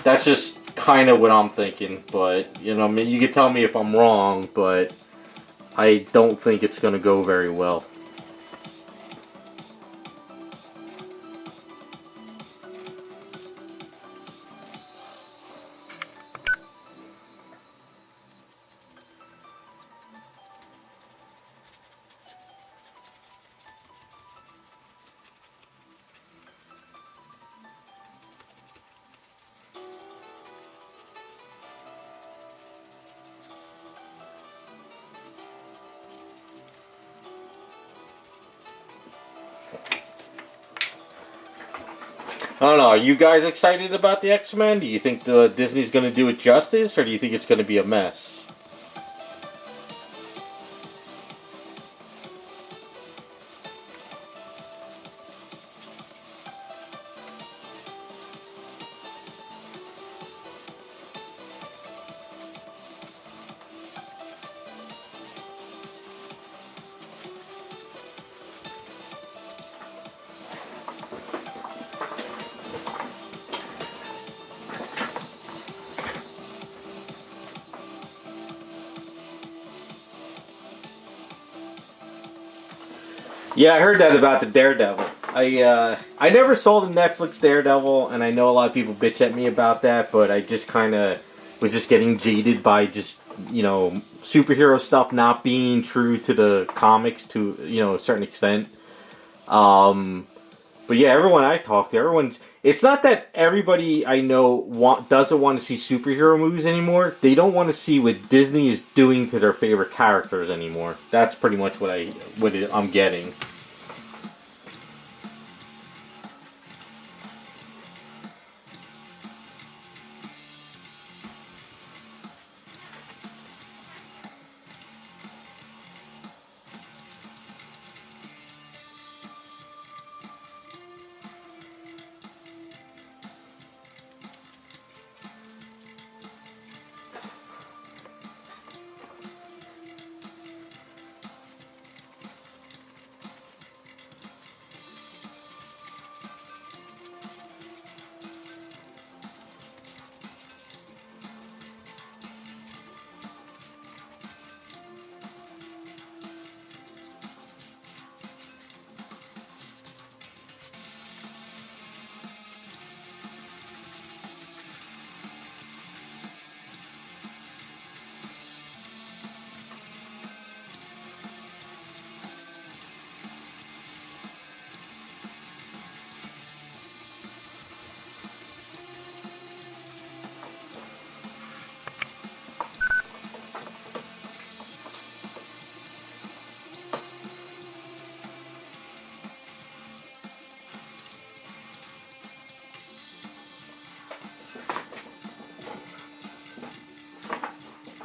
That's just kind of what I'm thinking, but you know, you can tell me if I'm wrong, but I don't think it's going to go very well. I don't know. Are you guys excited about the X-Men? Do you think Disney's going to do it justice, or do you think it's going to be a mess? Yeah, I heard that about the Daredevil. I never saw the Netflix Daredevil, and I know a lot of people bitch at me about that, but I just kind of was just getting jaded by just, you know, superhero stuff not being true to the comics to, you know, a certain extent. But yeah, everyone I talk to, everyone's. It's not that everybody I know doesn't want to see superhero movies anymore. They don't want to see what Disney is doing to their favorite characters anymore. That's pretty much what I'm getting.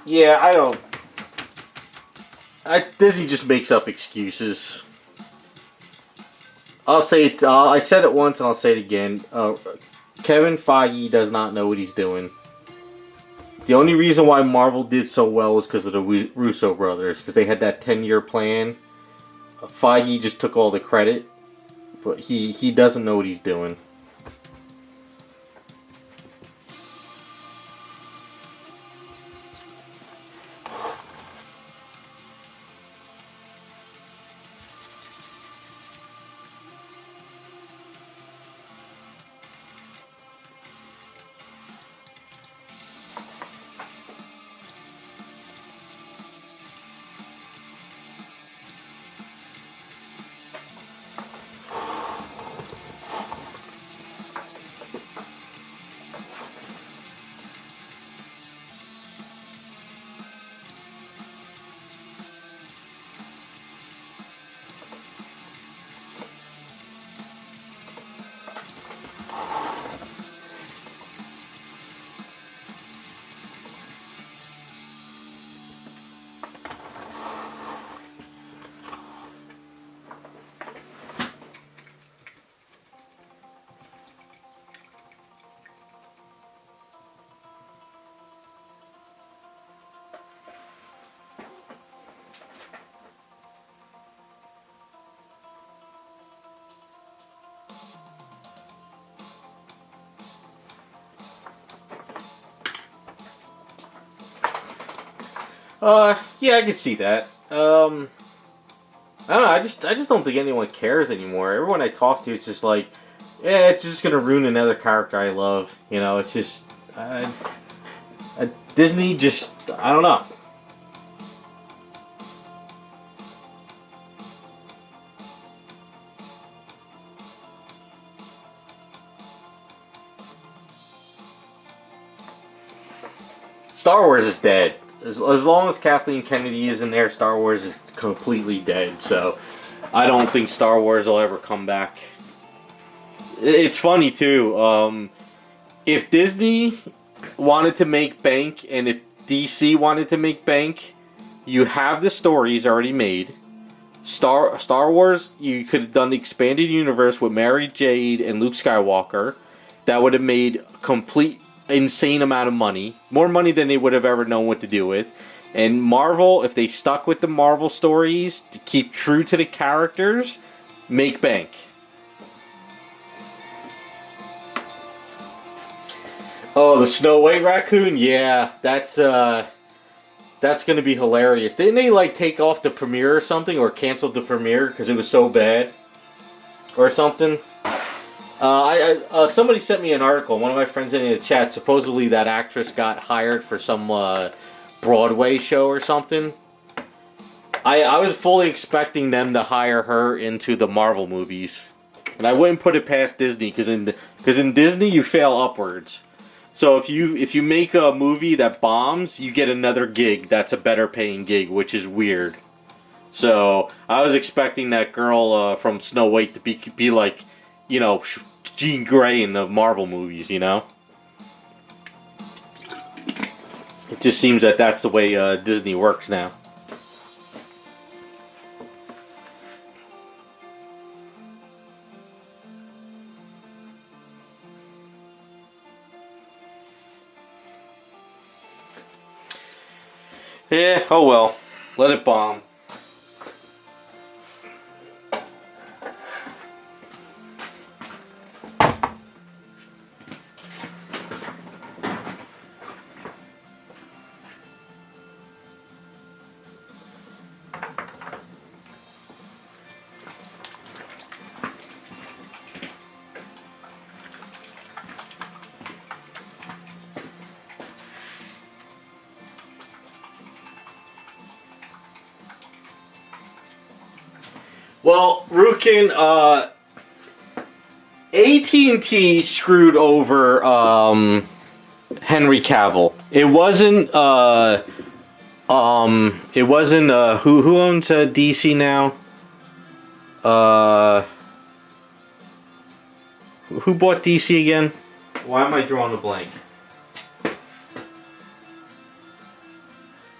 Yeah, I don't. Disney just makes up excuses. I'll say it. I said it once, and I'll say it again. Kevin Feige does not know what he's doing. The only reason why Marvel did so well is because of the Russo brothers, because they had that 10-year plan. Feige just took all the credit, but he doesn't know what he's doing. Yeah, I can see that. I don't know. I just don't think anyone cares anymore. Everyone I talk to, it's just like, yeah, it's just gonna ruin another character I love. You know, it's just Disney. Just I don't know. Star Wars is dead. As long as Kathleen Kennedy is in there, Star Wars is completely dead. So I don't think Star Wars will ever come back. It's funny too. If Disney wanted to make bank and if DC wanted to make bank, you have the stories already made. Star Wars, you could have done the expanded universe with Mary Jade and Luke Skywalker. That would have made complete insane amount of money, more money than they would have ever known what to do with. And Marvel, if they stuck with the Marvel stories to keep true to the characters, make bank. Oh, the Snow White raccoon? Yeah, that's gonna be hilarious. Didn't they like take off the premiere or something, or canceled the premiere because it was so bad, or something? Somebody sent me an article. One of my friends in the chat. Supposedly that actress got hired for some Broadway show or something. I was fully expecting them to hire her into the Marvel movies, and I wouldn't put it past Disney because in Disney you fail upwards. So if you make a movie that bombs, you get another gig that's a better paying gig, which is weird. So I was expecting that girl from Snow White to be like, you know, Jean Grey in the Marvel movies, you know? It just seems that that's the way Disney works now. Yeah, oh well. Let it bomb. Well, Rukin, AT&T screwed over Henry Cavill. It wasn't who owns DC now? Who bought DC again? Why am I drawing a blank?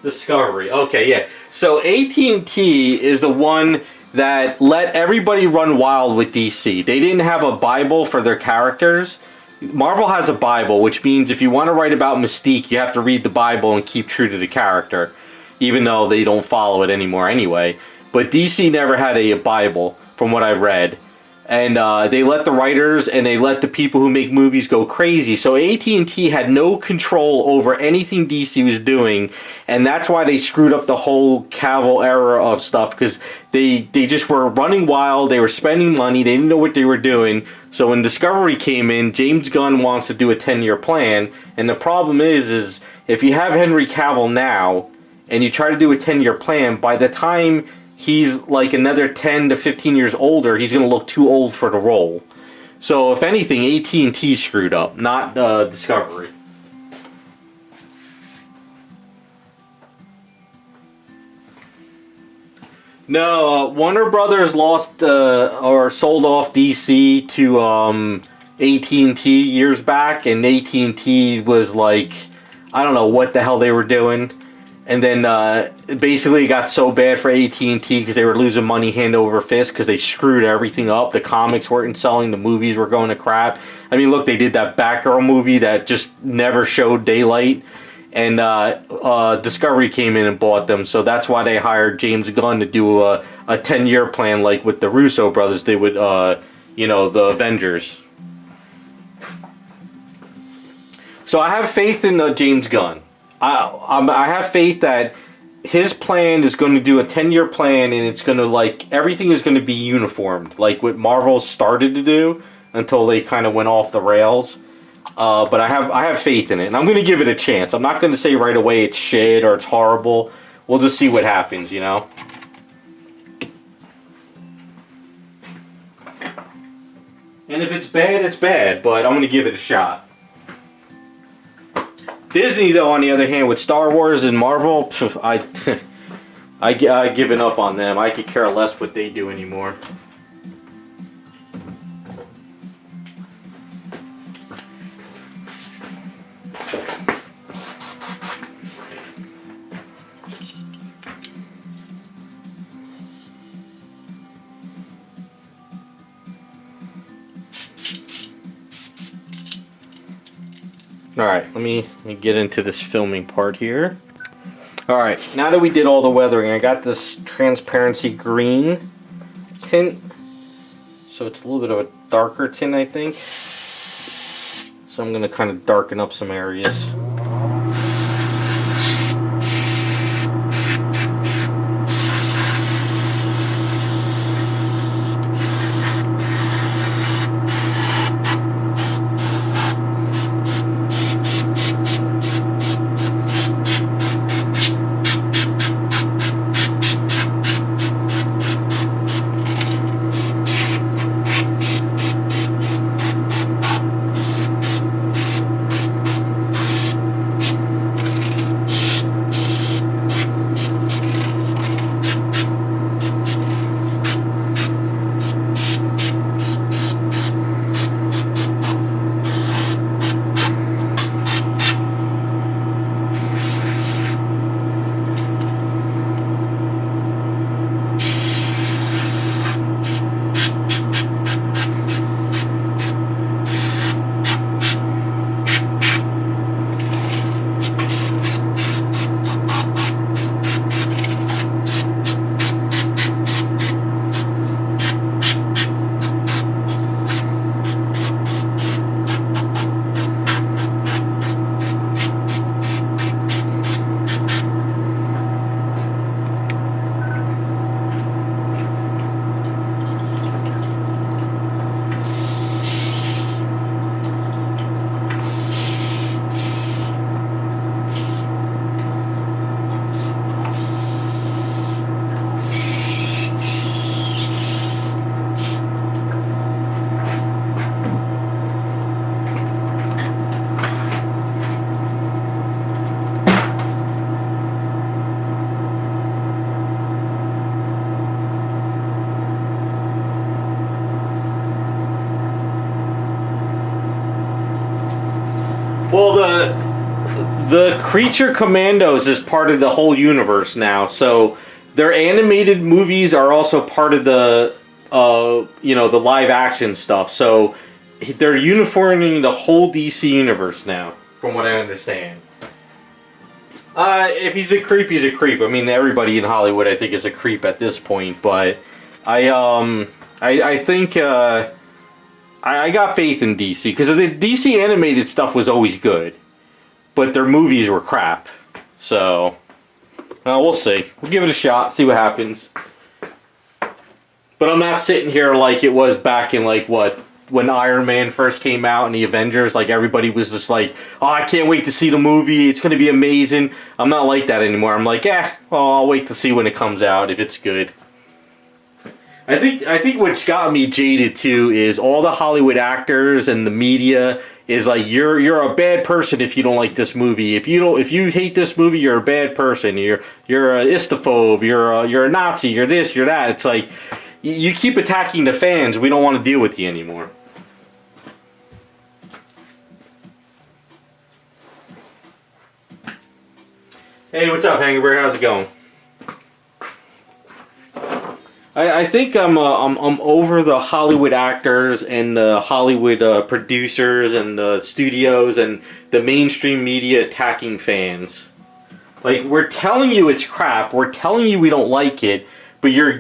Discovery. Okay, yeah. So AT&T is the one that let everybody run wild with DC. They didn't have a Bible for their characters. Marvel has a Bible, which means if you want to write about Mystique, you have to read the Bible and keep true to the character, even though they don't follow it anymore anyway. But DC never had a Bible, from what I read. And they let the writers and they let the people who make movies go crazy. So AT&T had no control over anything DC was doing, and that's why they screwed up the whole Cavill era of stuff, because they just were running wild. They were spending money. They didn't know what they were doing. So when Discovery came in, James Gunn wants to do a 10-year plan, and the problem is if you have Henry Cavill now and you try to do a 10-year plan, by the time he's like another 10 to 15 years older, he's going to look too old for the role. So if anything, AT&T screwed up, not Discovery. No, Warner Brothers lost or sold off DC to AT&T years back, and AT&T was like, I don't know what the hell they were doing. And then basically it got so bad for AT&T because they were losing money hand over fist because they screwed everything up. The comics weren't selling. The movies were going to crap. I mean, look, they did that Batgirl movie that just never showed daylight. And Discovery came in and bought them. So that's why they hired James Gunn to do a 10-year plan like with the Russo brothers did with, the Avengers. So I have faith in James Gunn. I have faith that his plan is going to do a 10-year plan, and it's going to, like, everything is going to be uniformed, like what Marvel started to do until they kind of went off the rails. But I have faith in it, and I'm going to give it a chance. I'm not going to say right away it's shit or it's horrible. We'll just see what happens, you know? And if it's bad, it's bad, but I'm going to give it a shot. Disney, though, on the other hand, with Star Wars and Marvel, I've given up on them. I could care less what they do anymore. Alright, let me get into this filming part here. Alright, now that we did all the weathering, I got this transparency green tint. So it's a little bit of a darker tint, I think. So I'm going to kind of darken up some areas. Well, the Creature Commandos is part of the whole universe now, so their animated movies are also part of the the live action stuff. So they're uniforming the whole DC universe now, from what I understand. If he's a creep, he's a creep. I mean, everybody in Hollywood, I think, is a creep at this point. But I think I got faith in DC because the DC animated stuff was always good, but their movies were crap. So we'll see. We'll give it a shot, see what happens. But I'm not sitting here like it was back in when Iron Man first came out and the Avengers, like everybody was just like, oh, I can't wait to see the movie, it's going to be amazing. I'm not like that anymore. I'm like, well, I'll wait to see when it comes out, if it's good. I think what's got me jaded too is all the Hollywood actors and the media is like, you're a bad person if you don't like this movie. If you hate this movie, you're a bad person. You're a istophobe. You're a Nazi. You're this. You're that. It's like you keep attacking the fans. We don't want to deal with you anymore. Hey, what's up, Angry Bear? How's it going? I think I'm over the Hollywood actors and the Hollywood producers and the studios and the mainstream media attacking fans. Like, we're telling you it's crap. We're telling you we don't like it, but you're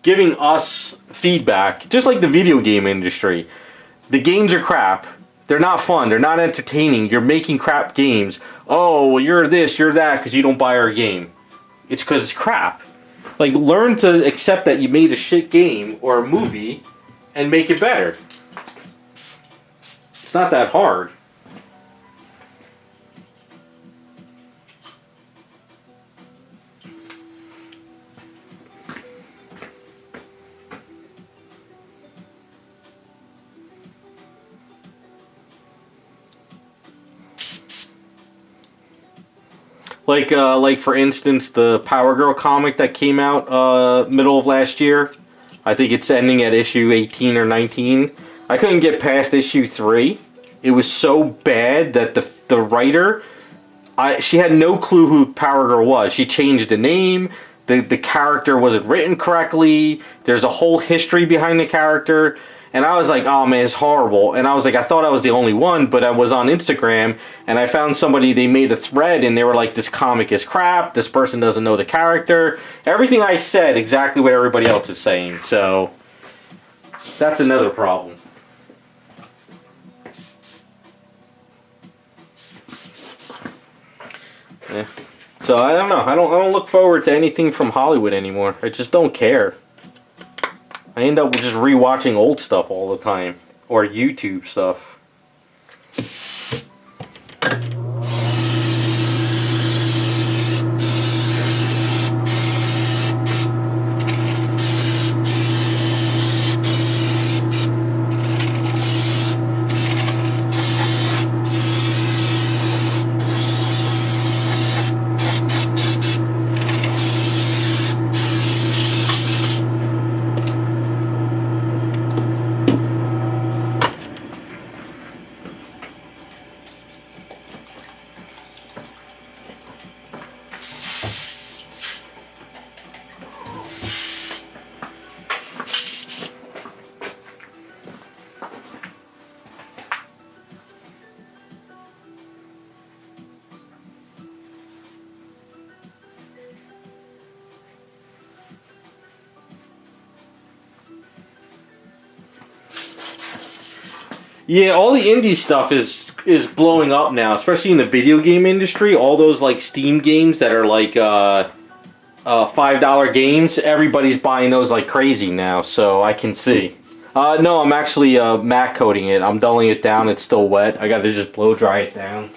giving us feedback, just like the video game industry. The games are crap. They're not fun. They're not entertaining. You're making crap games. Oh, well, you're this, you're that, because you don't buy our game. it's because it's crap. Like, learn to accept that you made a shit game or a movie and make it better. It's not that hard. Like for instance, the Power Girl comic that came out middle of last year. I think it's ending at issue 18 or 19. I couldn't get past issue 3. It was so bad that the writer, she had no clue who Power Girl was. She changed the name. The character wasn't written correctly. There's a whole history behind the character. And I was like, oh man, it's horrible. And I was like, I thought I was the only one, but I was on Instagram and I found somebody, they made a thread and they were like, this comic is crap. This person doesn't know the character. Everything I said, exactly what everybody else is saying. So, that's another problem. Yeah. So, I don't know. I don't look forward to anything from Hollywood anymore. I just don't care. I end up just rewatching old stuff all the time. Or YouTube stuff. Yeah, all the indie stuff is blowing up now, especially in the video game industry. All those like Steam games that are like $5 games, everybody's buying those like crazy now. So I can see. No, I'm actually matte coating it. I'm dulling it down. It's still wet. I got to just blow dry it down.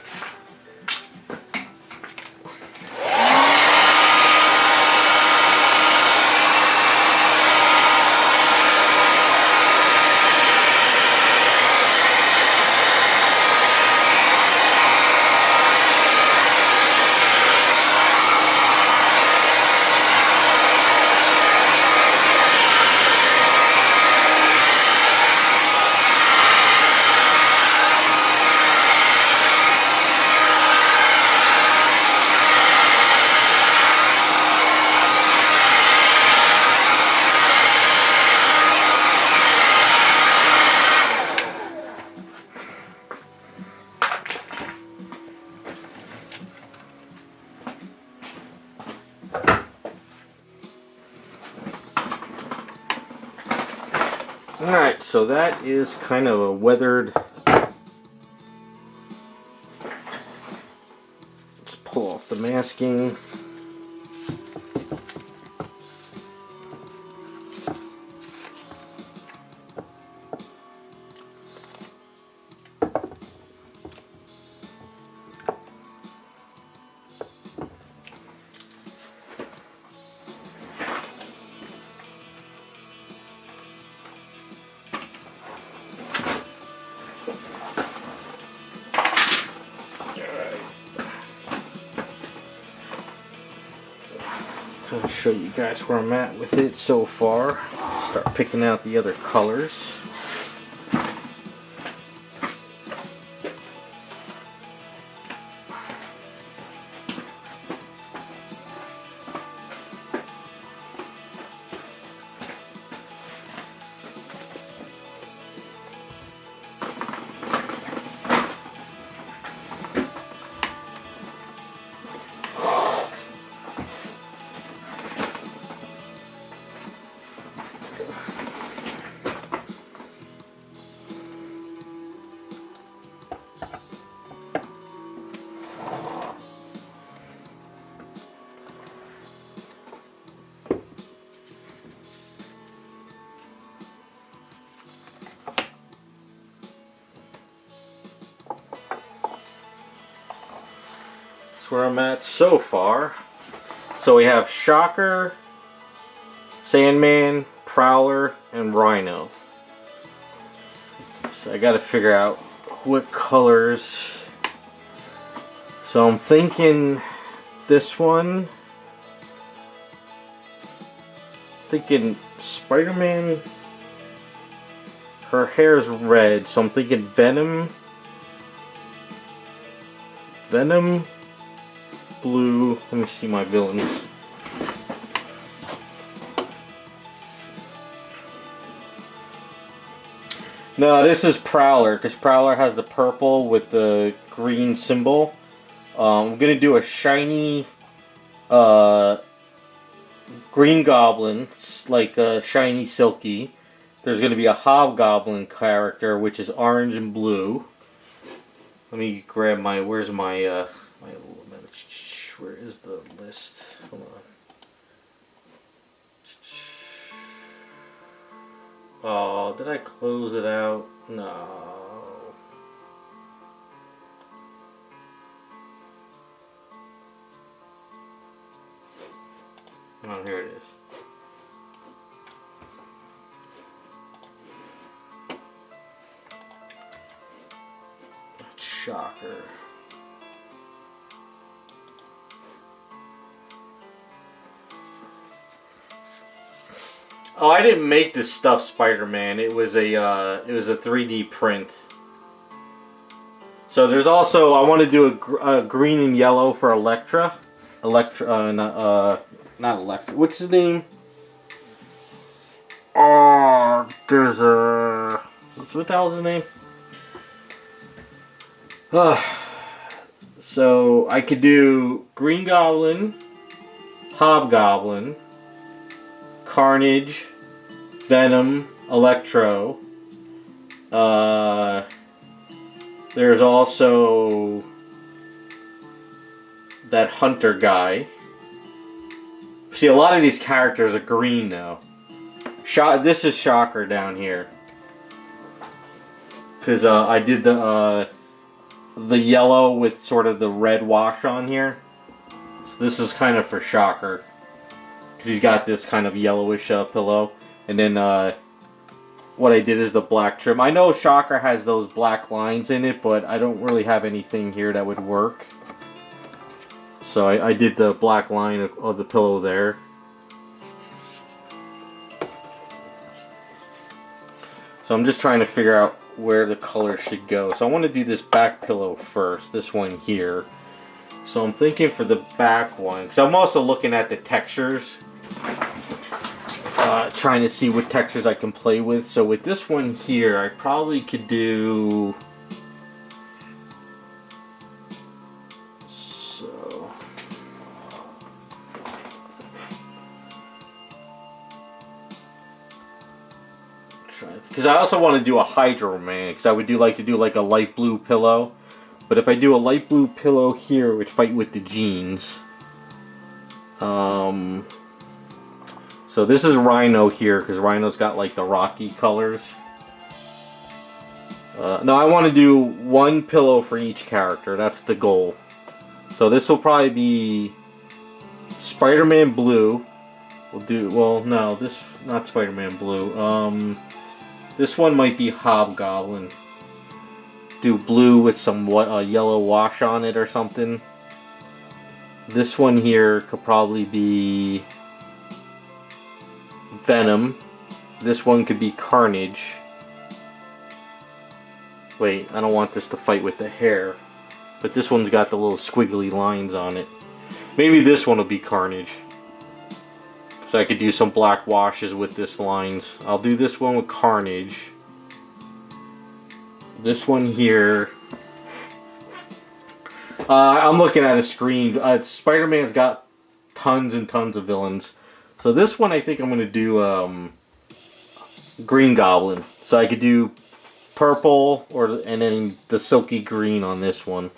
Alright, so that is kind of a weathered. Let's pull off the masking. Kind of show you guys where I'm at with it so far. Start picking out the other colors. That's where I'm at so far. So we have Shocker, Sandman, Prowler, and Rhino. So I gotta figure out what colors. So I'm thinking this one. Thinking Spider-Man. Her hair is red, so I'm thinking Venom. Venom, blue. Let me see my villains. No, this is Prowler, because Prowler has the purple with the green symbol. I'm going to do a shiny Green Goblin, like a shiny Silky. There's going to be a Hobgoblin character, which is orange and blue. Let me grab my, where's my, where is the list? Hold on. Oh, did I close it out? No. Oh, here it is. Shocker. Oh, I didn't make this stuffed Spider-Man. It was a 3D print. So there's also, I want to do a green and yellow for Elektra. Not Elektra. What's his name? There's a, what the hell is his name? So I could do Green Goblin, Hobgoblin, Carnage, Venom, Electro. There's also that Hunter guy. See, a lot of these characters are green now. This is Shocker down here, because I did the yellow with sort of the red wash on here. So this is kind of for Shocker, because he's got this kind of yellowish pillow. And then what I did is the black trim. I know Shocker has those black lines in it, but I don't really have anything here that would work. So I did the black line of the pillow there. So I'm just trying to figure out where the color should go. So I want to do this back pillow first, this one here. So I'm thinking for the back one, because I'm also looking at the textures, trying to see what textures I can play with. So with this one here, I probably could do, so because I also want to do a Hydro Man, because I would like to do like a light blue pillow. But if I do a light blue pillow here, it would fight with the jeans. So this is Rhino here, because Rhino's got like the rocky colors. No, I want to do one pillow for each character. That's the goal. So this will probably be Spider-Man Blue. We'll do, well, no, this, not Spider-Man Blue. This one might be Hobgoblin. Do blue with some yellow wash on it or something. This one here could probably be Venom. This one could be Carnage. Wait, I don't want this to fight with the hair. But this one's got the little squiggly lines on it. Maybe this one will be Carnage. So I could do some black washes with this lines. I'll do this one with Carnage. This one here. I'm looking at a screen. Spider-Man's got tons and tons of villains. So this one I think I'm going to do Green Goblin. So I could do purple and then the silky green on this one.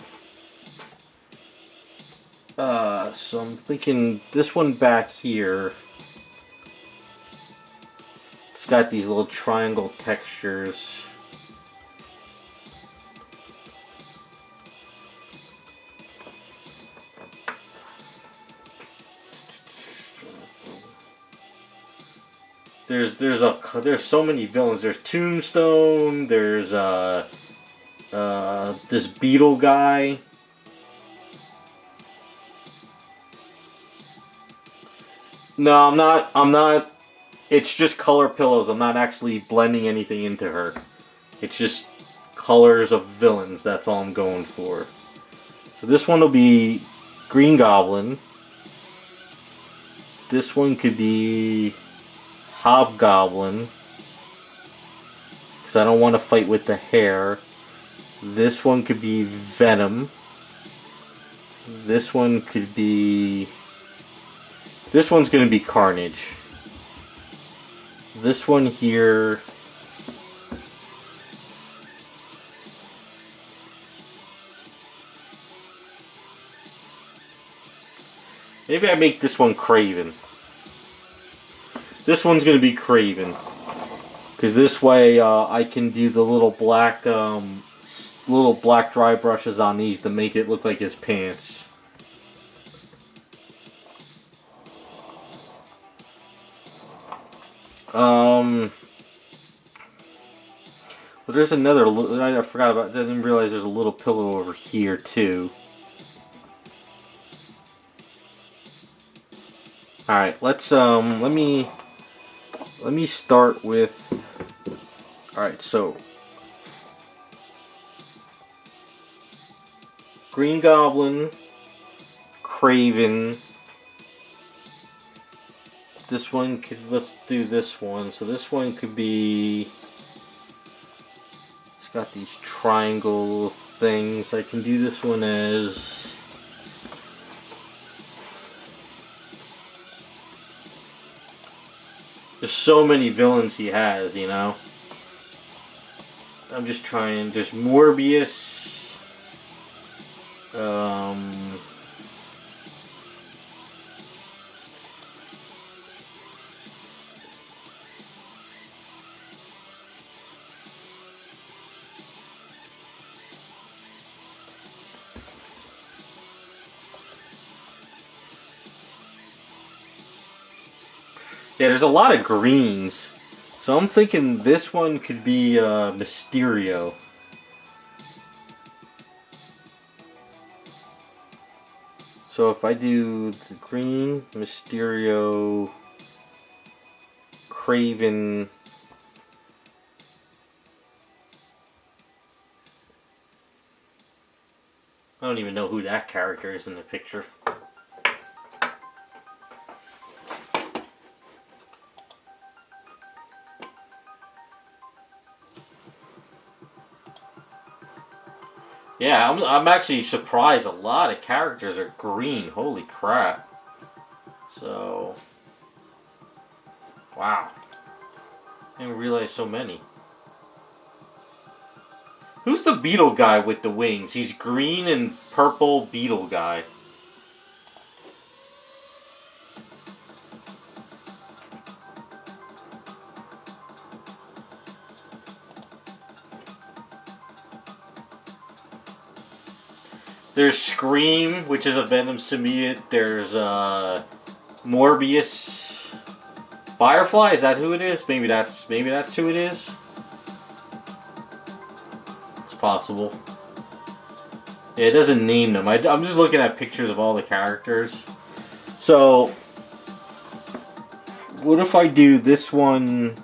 So I'm thinking this one back here. It's got these little triangle textures. there's so many villains. There's Tombstone. There's this beetle guy. No, I'm not. I'm not. It's just color pillows. I'm not actually blending anything into her. It's just colors of villains. That's all I'm going for. So this one will be Green Goblin. This one could be Hobgoblin, because I don't want to fight with the hair. This one could be Venom. This one could be... This one's going to be Carnage. This one here... Maybe I make this one Craven. This one's going to be Craven. Because this way I can do the little black dry brushes on these to make it look like his pants. Well, there's another... I forgot about... I didn't realize there's a little pillow over here too. Alright, let's let me start with... Alright, so Green Goblin, Craven. This one could, let's do this one. So this one could be, it's got these triangle things. I can do this one as, there's so many villains he has, you know. I'm just trying. There's Morbius. Yeah, there's a lot of greens. So I'm thinking this one could be Mysterio. So if I do the green, Mysterio, Craven, I don't even know who that character is in the picture. Yeah, I'm actually surprised a lot of characters are green. Holy crap. So, wow. I didn't realize so many. Who's the beetle guy with the wings? He's green and purple beetle guy. There's Scream, which is a Venom symbiote. There's Morbius. Firefly, is that who it is? Maybe that's who it is. It's possible. Yeah, it doesn't name them. I'm just looking at pictures of all the characters. So, what if I do this one?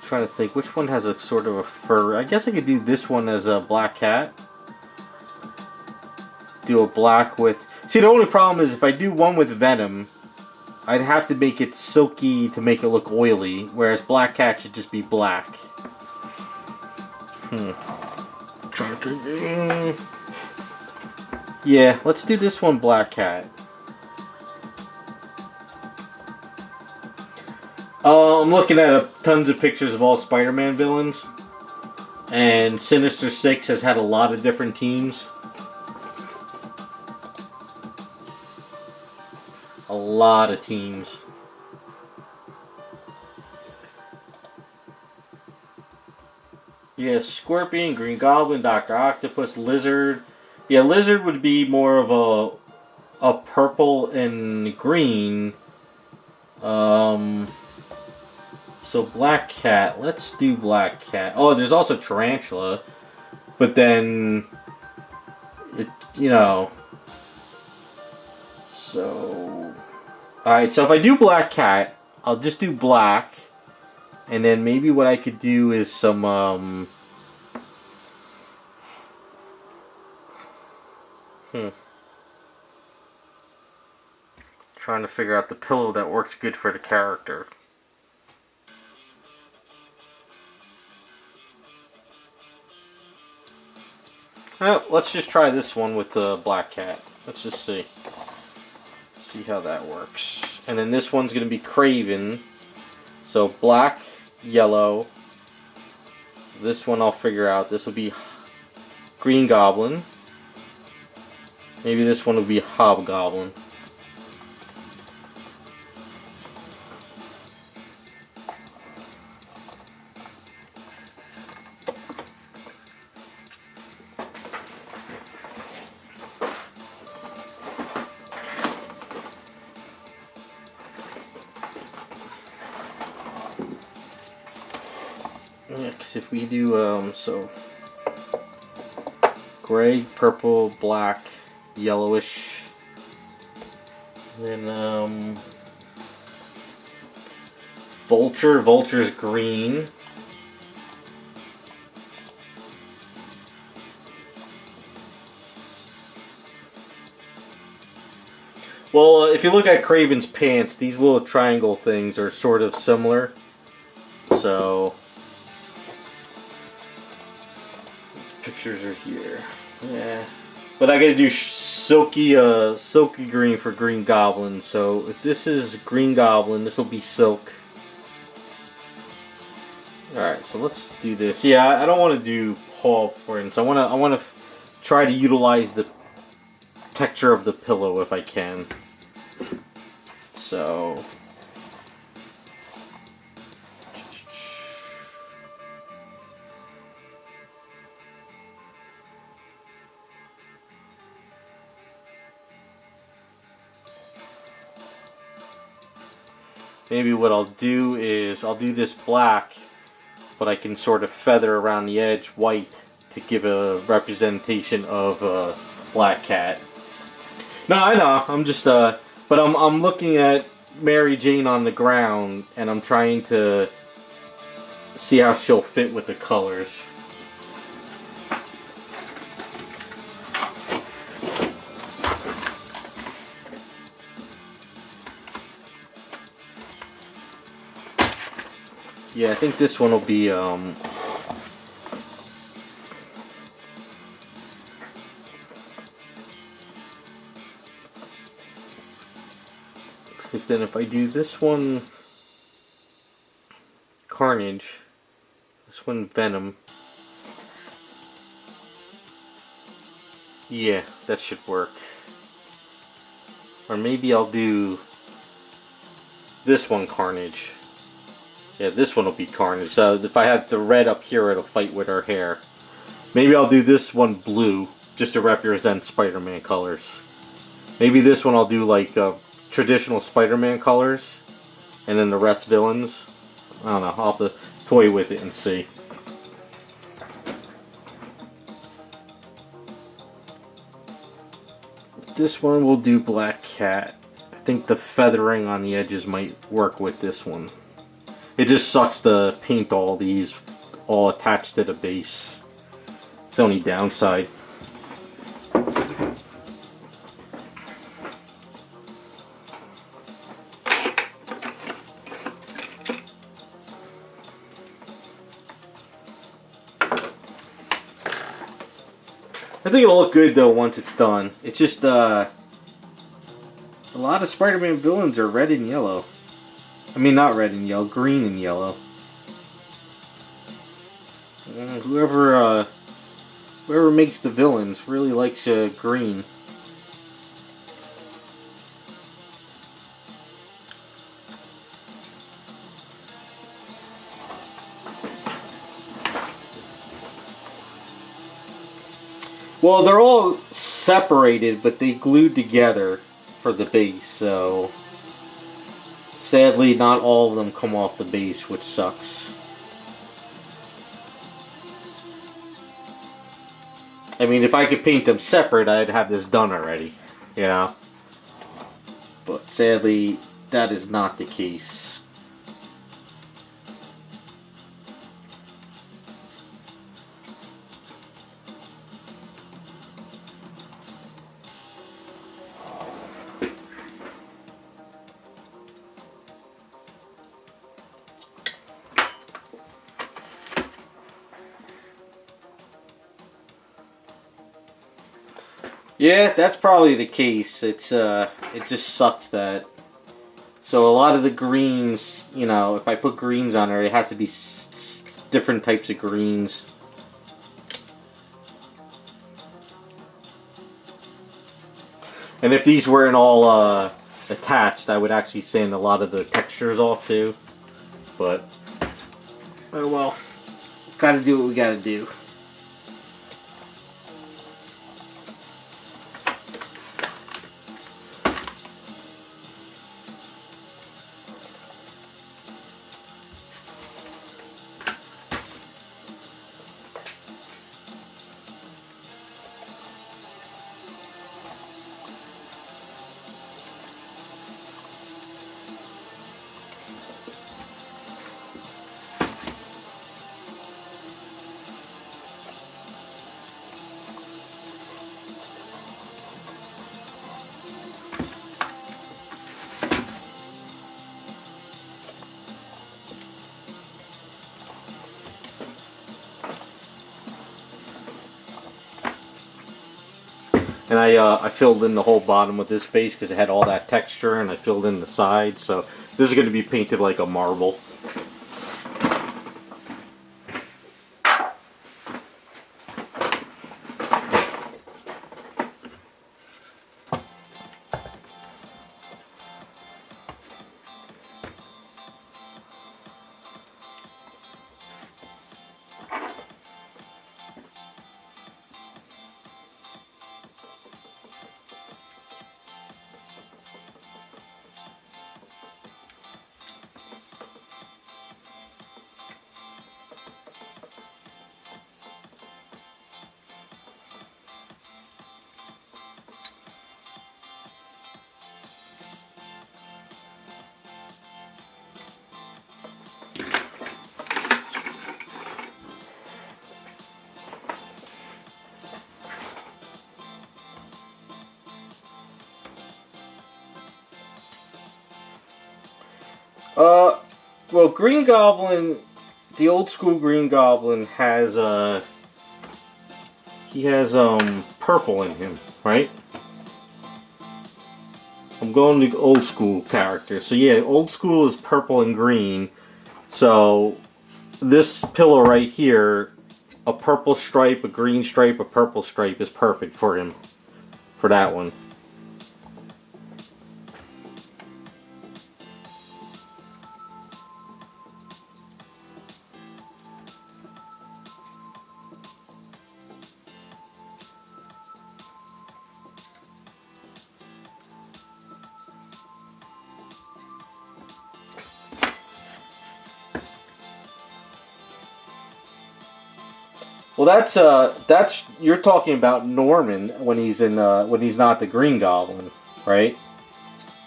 Trying to think which one has a sort of a fur. I guess I could do this one as a black cat. Do a black with... See, the only problem is if I do one with Venom, I'd have to make it silky to make it look oily, whereas black cat should just be black. Yeah, let's do this one black cat. I'm looking at tons of pictures of all Spider-Man villains, and Sinister Six has had a lot of different teams. A lot of teams. Yeah, Scorpion, Green Goblin, Dr. Octopus, Lizard. Yeah, Lizard would be more of a purple and green. So black cat. Let's do black cat. Oh, there's also tarantula, but then it, you know. So, all right. So if I do black cat, I'll just do black, and then maybe what I could do is some Trying to figure out the pillow that works good for the character. Well, let's just try this one with the black cat. Let's just see. See how that works. And then this one's going to be Craven. So black, yellow. This one I'll figure out. This will be Green Goblin. Maybe this one will be Hobgoblin. Next, if we do, so gray, purple, black, yellowish, then, Vulture's green. Well, if you look at Craven's pants, these little triangle things are sort of similar, so... Pictures are here. Yeah. But I gotta do silky green for Green Goblin. So if this is Green Goblin, this will be silk. Alright, so let's do this. Yeah, I don't want to do paw prints. I wanna try to utilize the texture of the pillow if I can. So maybe what I'll do is I'll do this black, but I can sort of feather around the edge white to give a representation of a black cat. No, I know. I'm just but I'm looking at Mary Jane on the ground and I'm trying to see how she'll fit with the colors. Yeah, I think this one will be, then if I do this one Carnage, this one Venom, yeah, that should work. Or maybe I'll do this one Carnage. Yeah, this one will be Carnage. So if I have the red up here, it'll fight with her hair. Maybe I'll do this one blue, just to represent Spider-Man colors. Maybe this one I'll do like traditional Spider-Man colors, and then the rest villains. I don't know, I'll have to toy with it and see. This one will do Black Cat. I think the feathering on the edges might work with this one. It just sucks to paint all these all attached to the base. It's the only downside. I think it'll look good though once it's done. It's just a lot of Spider-Man villains are red and yellow. I mean, not red and yellow, green and yellow. Whoever makes the villains really likes green. Well, they're all separated, but they glued together. for the base, so sadly not all of them come off the base, which sucks. I mean, if I could paint them separate, I'd have this done already, you know? But sadly, that is not the case. Yeah, that's probably the case. It just sucks that. So a lot of the greens, you know, if I put greens on there, it has to be different types of greens. And if these weren't all attached, I would actually sand a lot of the textures off too. But, oh well, gotta do what we gotta do. And I filled in the whole bottom with this base because it had all that texture, and I filled in the sides. So this is going to be painted like a marble. Well, Green Goblin, the old school Green Goblin has, he has, purple in him, right? I'm going to old school character. So yeah, old school is purple and green. So this pillow right here, a purple stripe, a green stripe, a purple stripe is perfect for him, for that one. Well, that's you're talking about Norman when he's in when he's not the Green Goblin, right?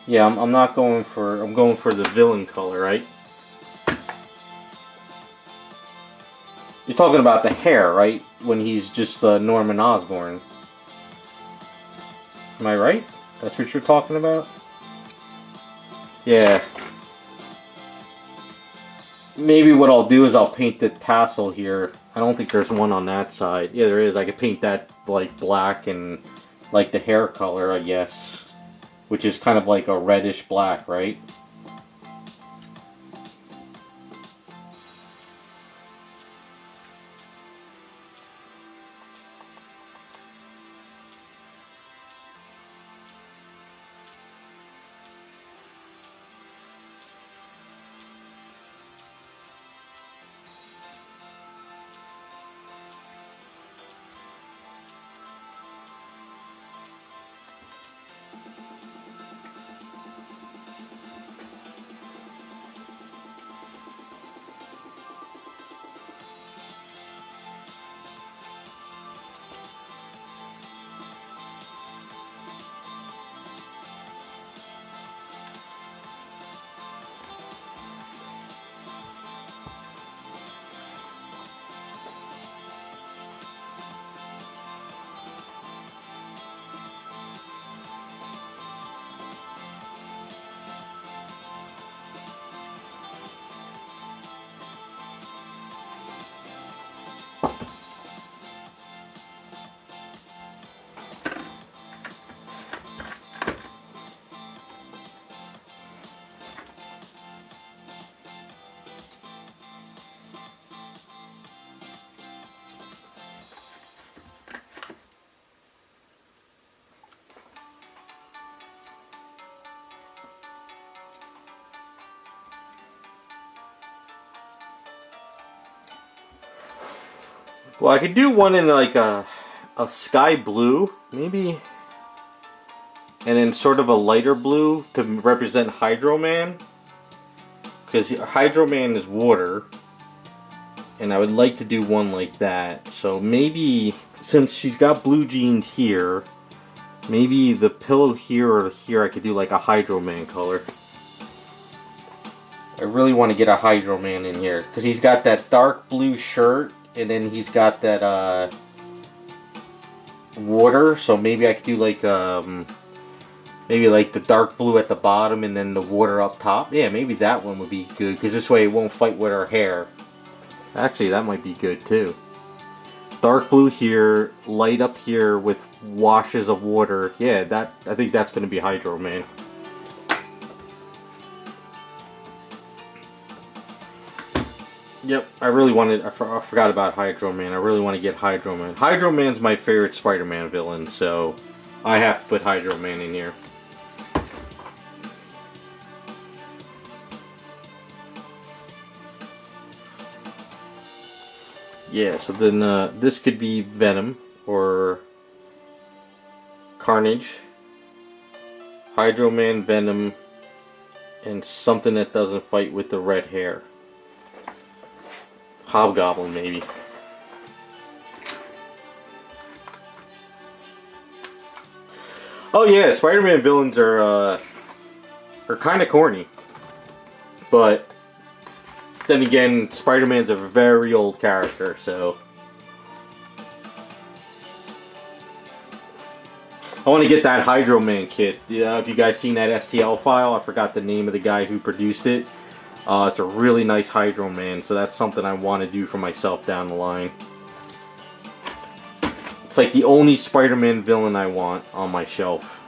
Yeah, I'm not going for I'm going for the villain color, right? You're talking about the hair, right? When he's just Norman Osborn. Am I right? That's what you're talking about? Yeah. Maybe what I'll do is I'll paint the tassel here. I don't think there's one on that side. Yeah, there is. I could paint that like black and like the hair color, I guess. Which is kind of like a reddish black, right? Well, I could do one in like a sky blue, maybe. And then sort of a lighter blue to represent Hydro Man. Because Hydro Man is water. And I would like to do one like that. So maybe, since she's got blue jeans here, maybe the pillow here or here I could do like a Hydro Man color. I really want to get a Hydro Man in here. Because he's got that dark blue shirt. And then he's got that water. So maybe I could do like maybe like the dark blue at the bottom and then the water up top. Yeah, maybe that one would be good. Because this way it won't fight with her hair. Actually, that might be good too. Dark blue here, light up here with washes of water. Yeah, I think that's going to be Hydro Man. Yep, I really wanted, I forgot about Hydro Man. I really want to get Hydro Man. Hydro Man's my favorite Spider-Man villain, so I have to put Hydro Man in here. Yeah, so then this could be Venom or Carnage, Hydro Man, Venom, and something that doesn't fight with the red hair. Hobgoblin, maybe. Oh yeah, Spider-Man villains are kind of corny, but then again, Spider-Man's a very old character, so I want to get that Hydro Man kit. Yeah, if you guys seen that STL file, I forgot the name of the guy who produced it. It's a really nice Hydro Man, so that's something I want to do for myself down the line. It's like the only Spider-Man villain I want on my shelf.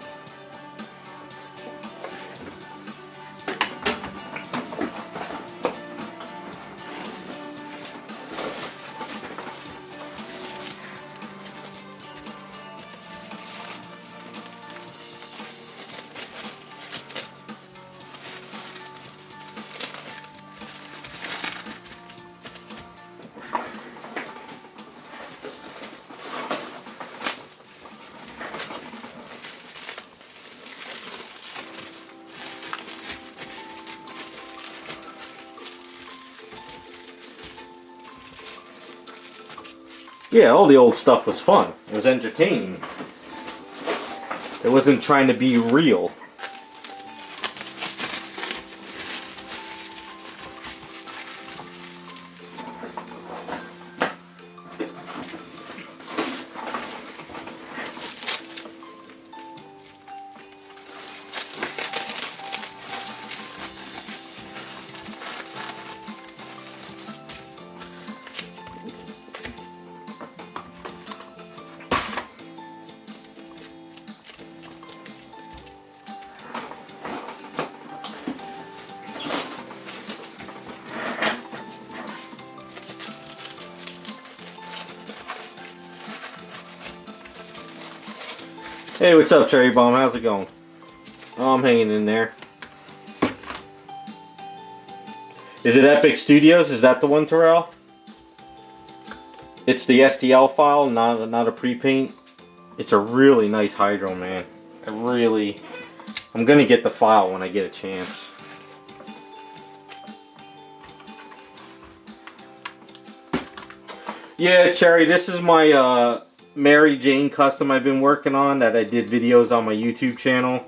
Yeah, all the old stuff was fun. It was entertaining. It wasn't trying to be real. Hey, what's up, Cherry Bomb? How's it going? Oh, I'm hanging in there. Is it Epic Studios? Is that the one, Terrell? It's the STL file, not a pre-paint. It's a really nice Hydro Man. I'm gonna get the file when I get a chance. Yeah, Cherry, this is my Mary Jane custom I've been working on that I did videos on my YouTube channel.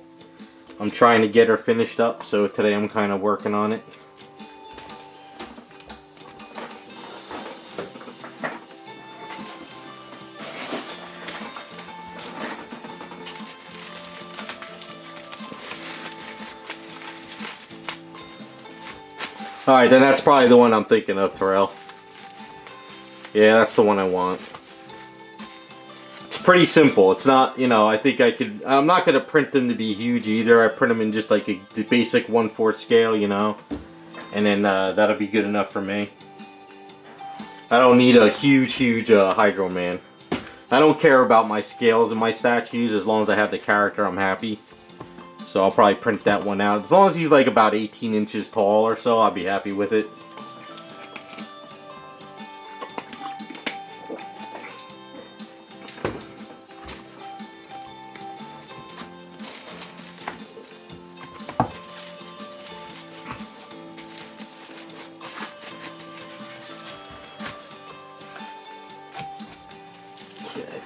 I'm trying to get her finished up, so today I'm kind of working on it. Alright, then that's probably the one I'm thinking of, Terrell. Yeah, that's the one I want. It's pretty simple. It's not, you know, I think I could, I'm not going to print them to be huge either. I print them in just like the basic 1/4 scale, you know. And then that'll be good enough for me. I don't need a huge Hydro Man. I don't care about my scales and my statues. As long as I have the character, I'm happy. So I'll probably print that one out. As long as he's like about 18 inches tall or so, I'll be happy with it.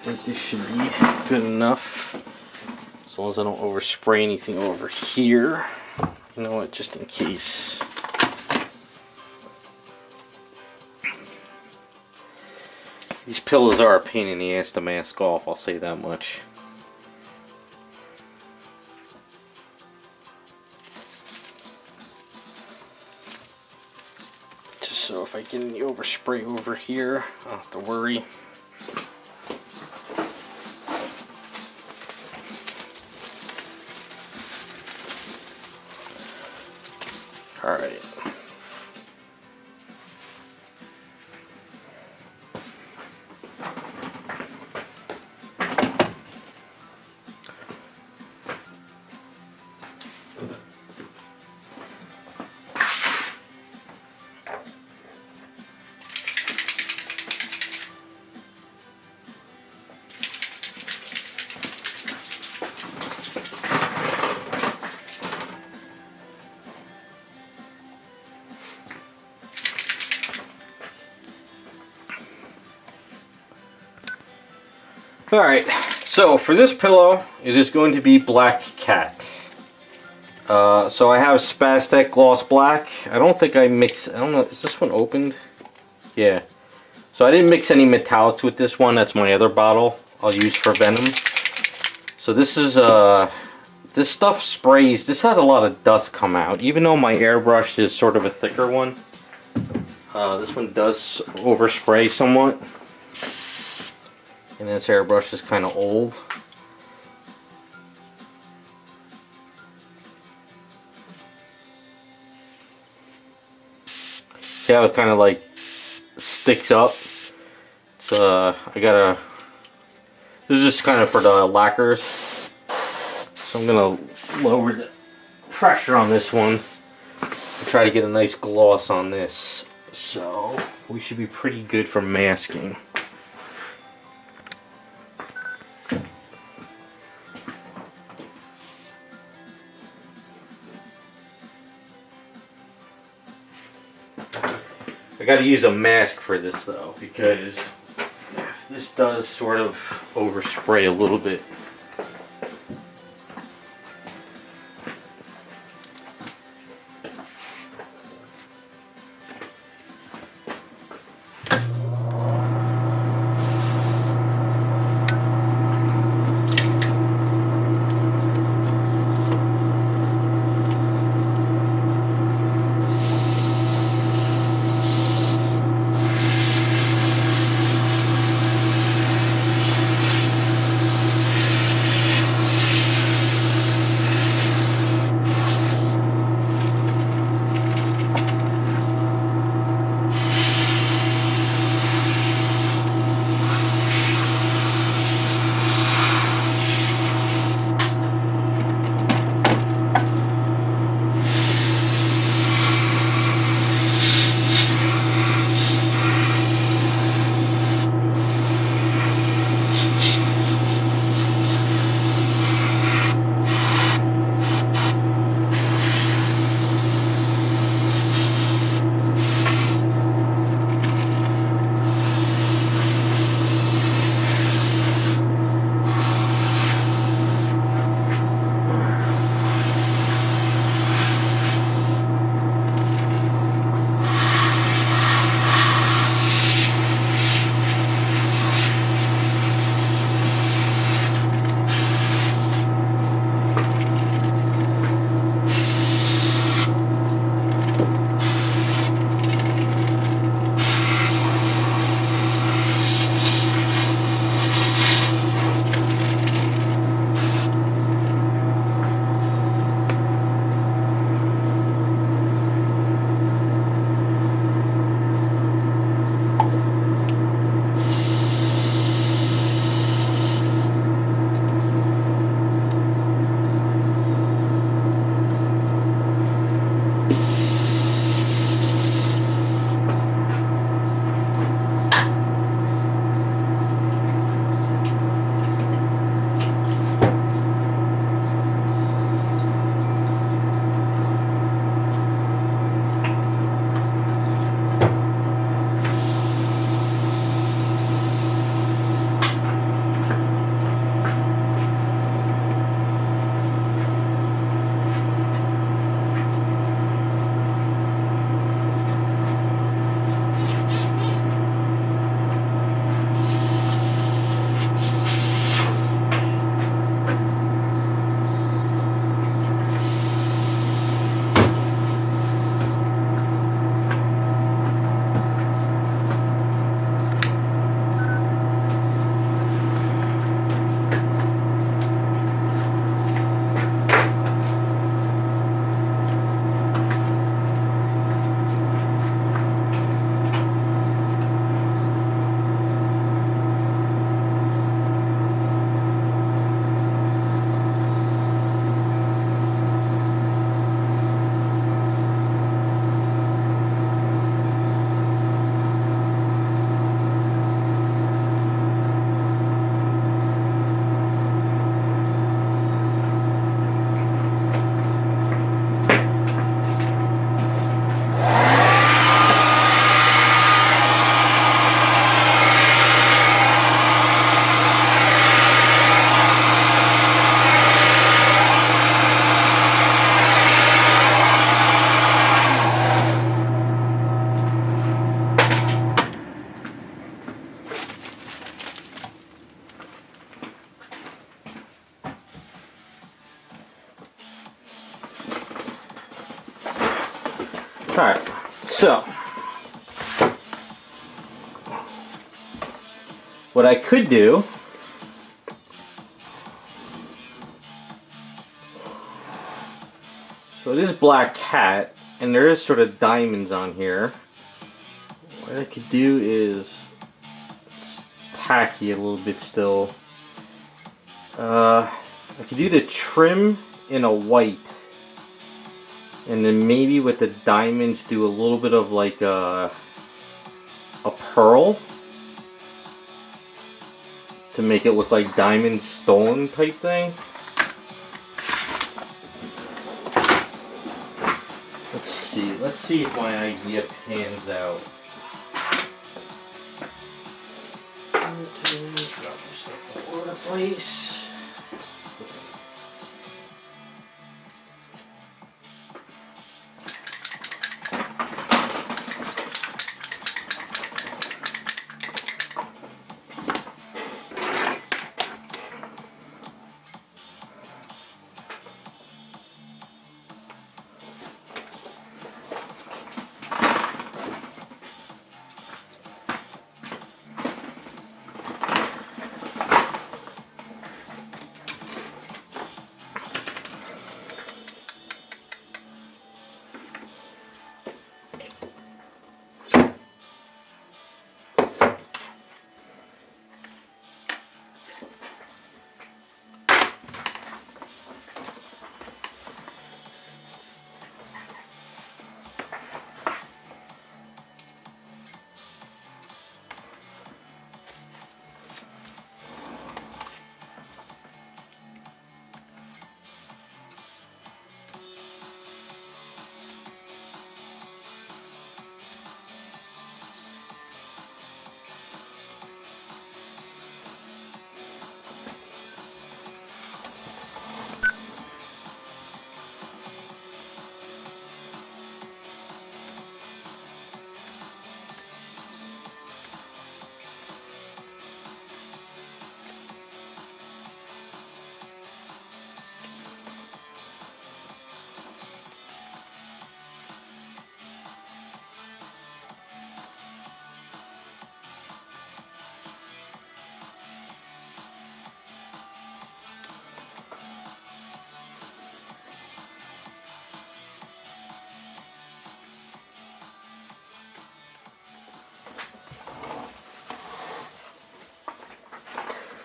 think this should be good enough. As long as I don't overspray anything over here. You know what, just in case. These pillows are a pain in the ass to mask off, I'll say that much. Just so if I get any overspray over here, I don't have to worry. Alright. Alright, so for this pillow, it is going to be Black Cat. So I have Spaztec Gloss Black. I don't think I mixed, I don't know, is this one opened? Yeah. So I didn't mix any metallics with this one. That's my other bottle I'll use for Venom. So this is, this stuff sprays, this has a lot of dust come out. Even though my airbrush is sort of a thicker one, this one does overspray somewhat. And this airbrush is kind of old. See how it kind of like sticks up? It's I gotta. This is just kind of for the lacquers. So I'm gonna lower the pressure on this one and try to get a nice gloss on this. So we should be pretty good for masking. I gotta use a mask for this though, because this does sort of overspray a little bit. Alright, so what I could do so it is black cat and there is sort of diamonds on here. What I could do is tacky a little bit still. I could do the trim in a white, and then maybe with the diamonds do a little bit of like a pearl to make it look like diamond stolen type thing. Let's see if my idea pans out. Drop this stuff all over the place.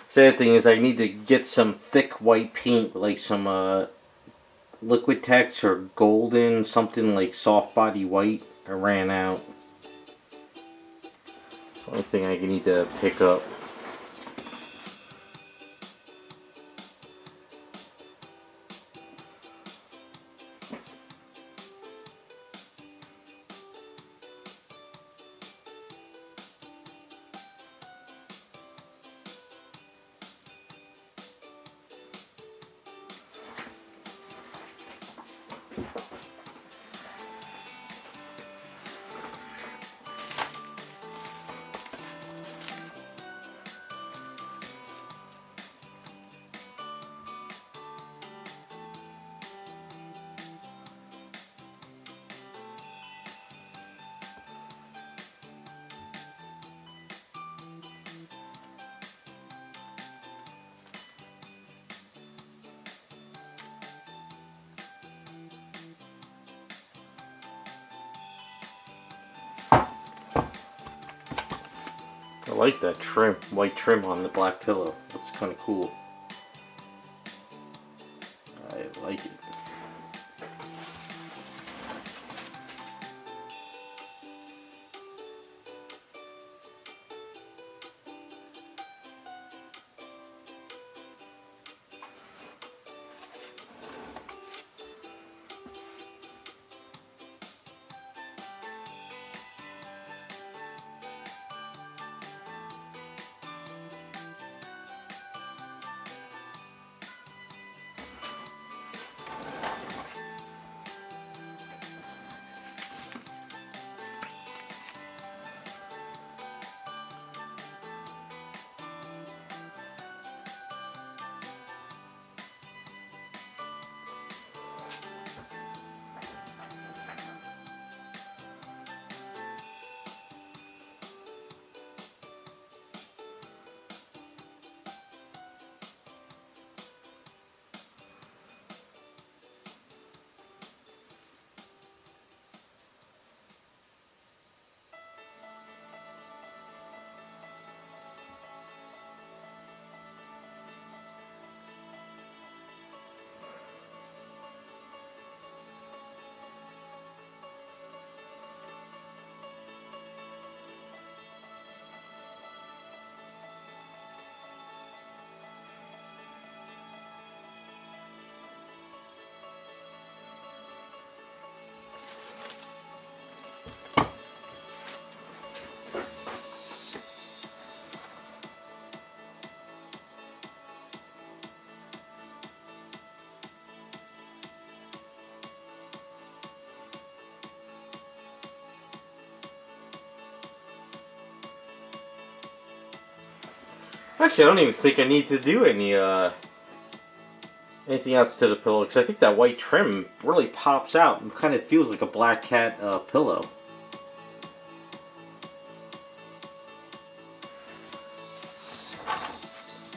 Sad thing is I need to get some thick white paint, like some liquid text or golden, something like soft body white. I ran out. It's the only thing I need to pick up. I like that trim, white trim on the black pillow. Looks kind of cool. I like it. Actually, I don't even think I need to do anything else to the pillow, because I think that white trim really pops out and kind of feels like a black cat pillow.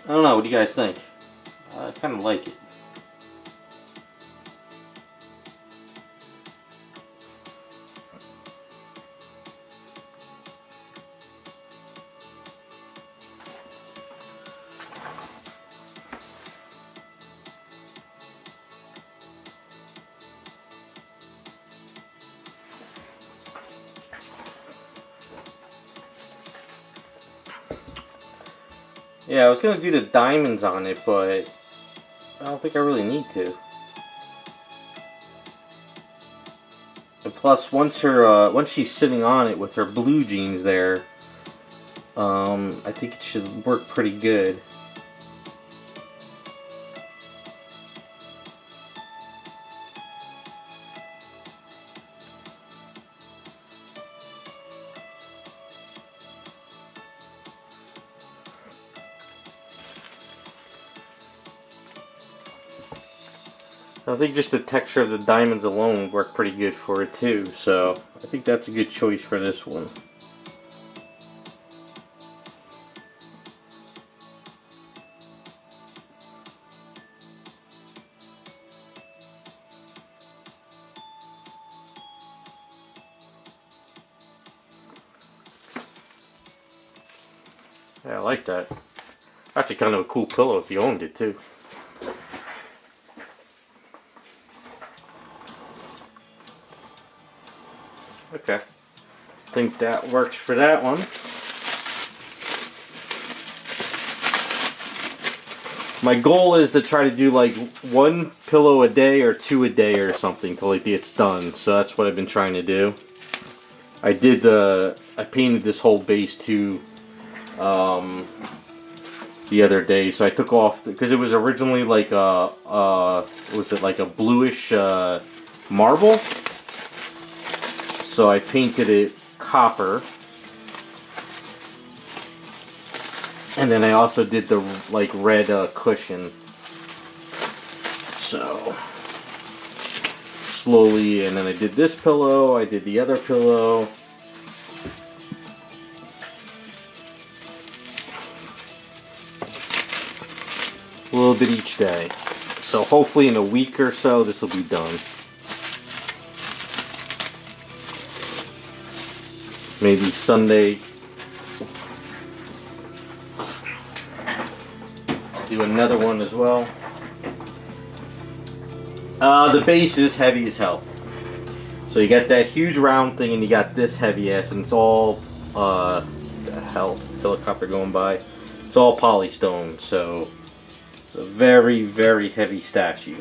I don't know, what do you guys think? I kind of like it. Yeah, I was gonna do the diamonds on it, but I don't think I really need to. And plus, once she's sitting on it with her blue jeans there, I think it should work pretty good. I think just the texture of the diamonds alone would work pretty good for it too, so I think that's a good choice for this one. Yeah, I like that. Actually kind of a cool pillow if you owned it too. Okay. I think that works for that one. My goal is to try to do like one pillow a day or two a day or something till like it's done. So that's what I've been trying to do. I painted this whole base too the other day. So I took off, because it was originally like was it like a bluish marble? So I painted it copper. And then I also did the like red cushion. So slowly, and then I did this pillow, I did the other pillow. A little bit each day. So hopefully in a week or so this will be done. Maybe Sunday. Do another one as well. The base is heavy as hell. So you got that huge round thing and you got this heavy ass, and it's all the hell, helicopter going by. It's all polystone, so it's a very, very heavy statue.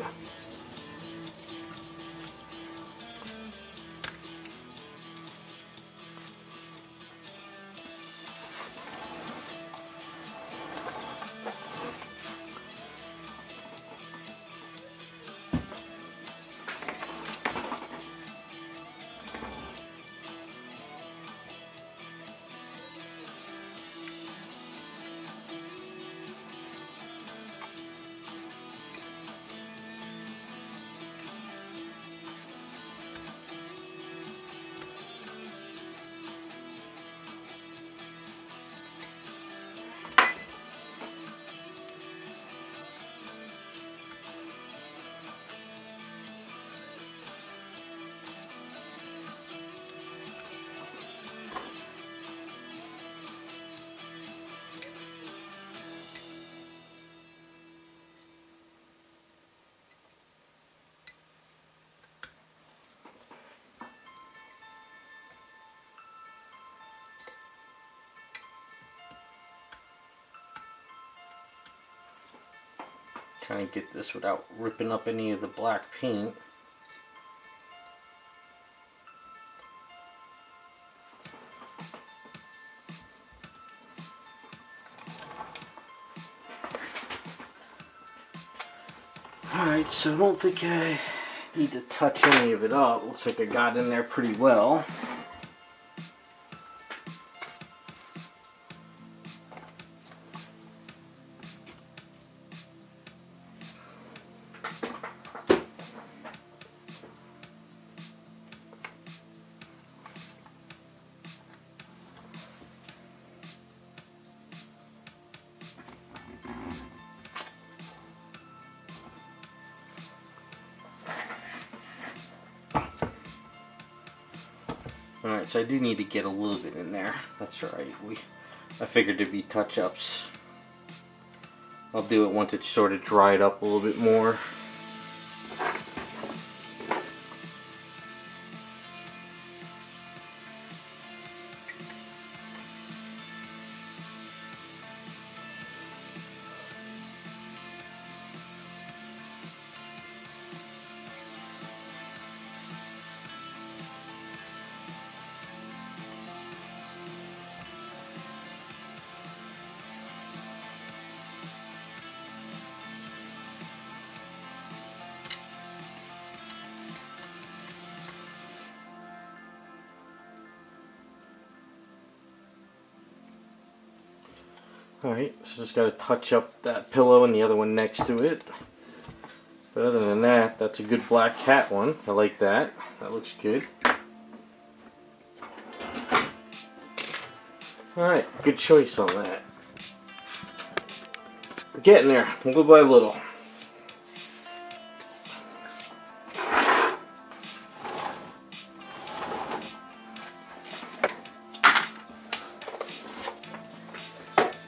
Trying to get this without ripping up any of the black paint. Alright, so I don't think I need to touch any of it up. Looks like I got in there pretty well. Alright, so I do need to get a little bit in there. That's alright. I figured there'd be touch-ups. I'll do it once it's sort of dried up a little bit more. Alright, so just got to touch up that pillow and the other one next to it. But other than that, that's a good black cat one. I like that. That looks good. Alright, good choice on that. We're getting there, little by little.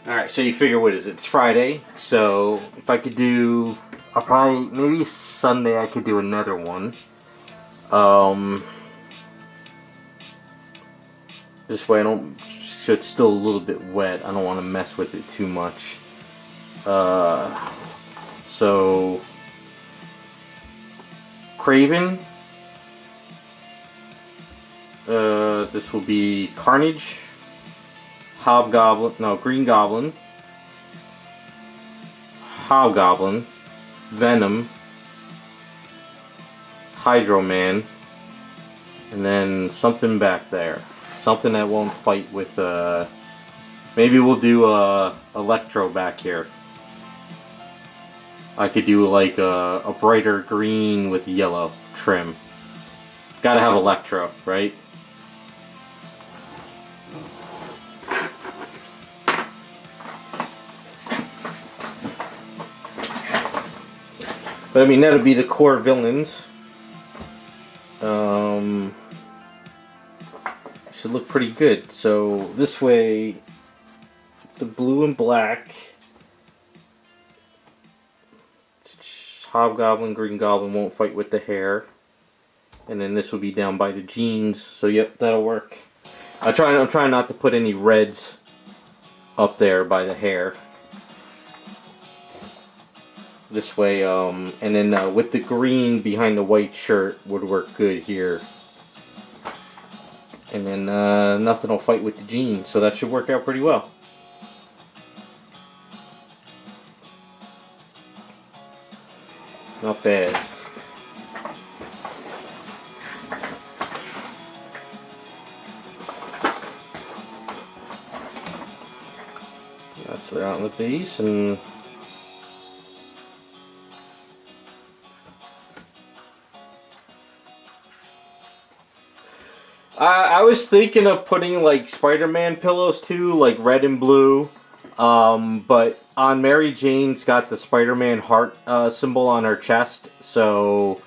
Alright, so you figure, what is it? It's Friday, so if I could do, maybe Sunday I could do another one. This way I don't, so it's still a little bit wet. I don't want to mess with it too much. So, Craven. This will be Carnage. Hobgoblin, no, Green Goblin, Hobgoblin, Venom, Hydro Man, and then something back there. Something that won't fight with, maybe we'll do Electro back here. I could do like a brighter green with yellow trim. Gotta have Electro, right? But I mean, that'll be the core villains. Should look pretty good. So this way, the blue and black, Hobgoblin, Green Goblin won't fight with the hair, and then this will be down by the jeans. So yep, that'll work. I'm trying not to put any reds up there by the hair. This way, and then with the green behind the white shirt would work good here. And then nothing will fight with the jeans, so that should work out pretty well. Not bad. That's it out on the base, and I was thinking of putting like Spider-Man pillows too, like red and blue. But on Mary Jane's got the Spider-Man heart symbol on her chest, so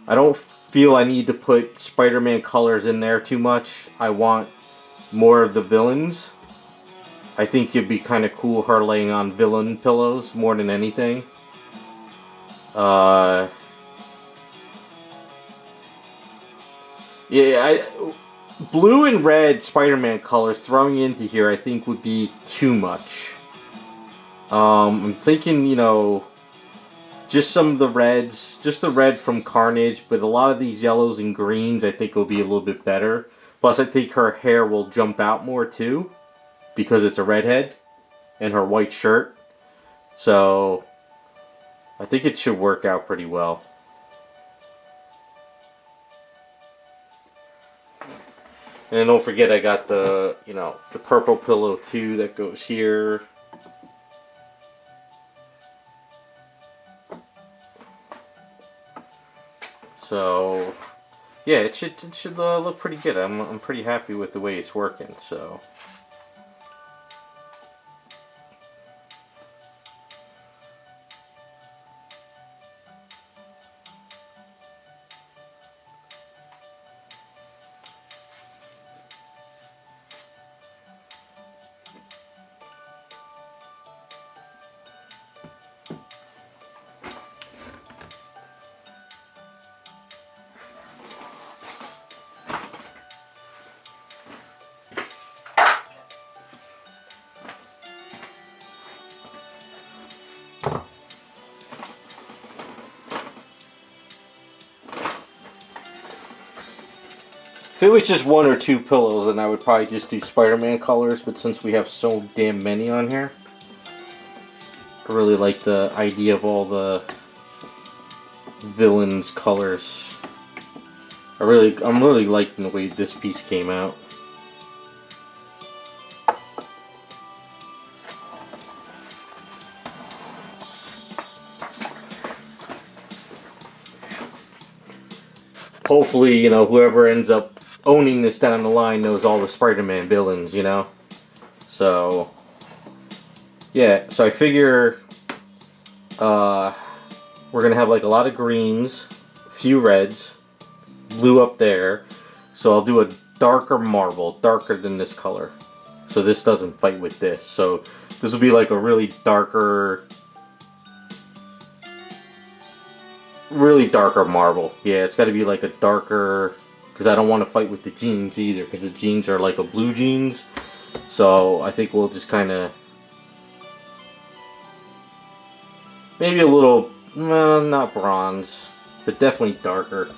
I don't feel I need to put Spider-Man colors in there too much. I want more of the villains. I think it'd be kind of cool her laying on villain pillows more than anything. Yeah, blue and red Spider-Man colors throwing into here I think would be too much. I'm thinking, you know, just some of the reds, just the red from Carnage, but a lot of these yellows and greens I think will be a little bit better. Plus I think her hair will jump out more too, because it's a redhead and her white shirt. So I think it should work out pretty well. And then don't forget I got the, you know, the purple pillow too that goes here. So yeah, it should look pretty good. I'm pretty happy with the way it's working. So. If it was just one or two pillows, then I would probably just do Spider-Man colors, but since we have so damn many on here, I really like the idea of all the villains' colors. I'm really liking the way this piece came out. Hopefully, you know, whoever ends up owning this down the line knows all the Spider-Man villains, you know? So, yeah, so I figure we're going to have like a lot of greens, a few reds, blue up there. So I'll do a darker marble, darker than this color. So this doesn't fight with this. So this will be like a really darker marble. Yeah, it's got to be like a darker, because I don't want to fight with the jeans either, because the jeans are like a blue jeans. So I think we'll just kind of, maybe a little, well, not bronze, but definitely darker.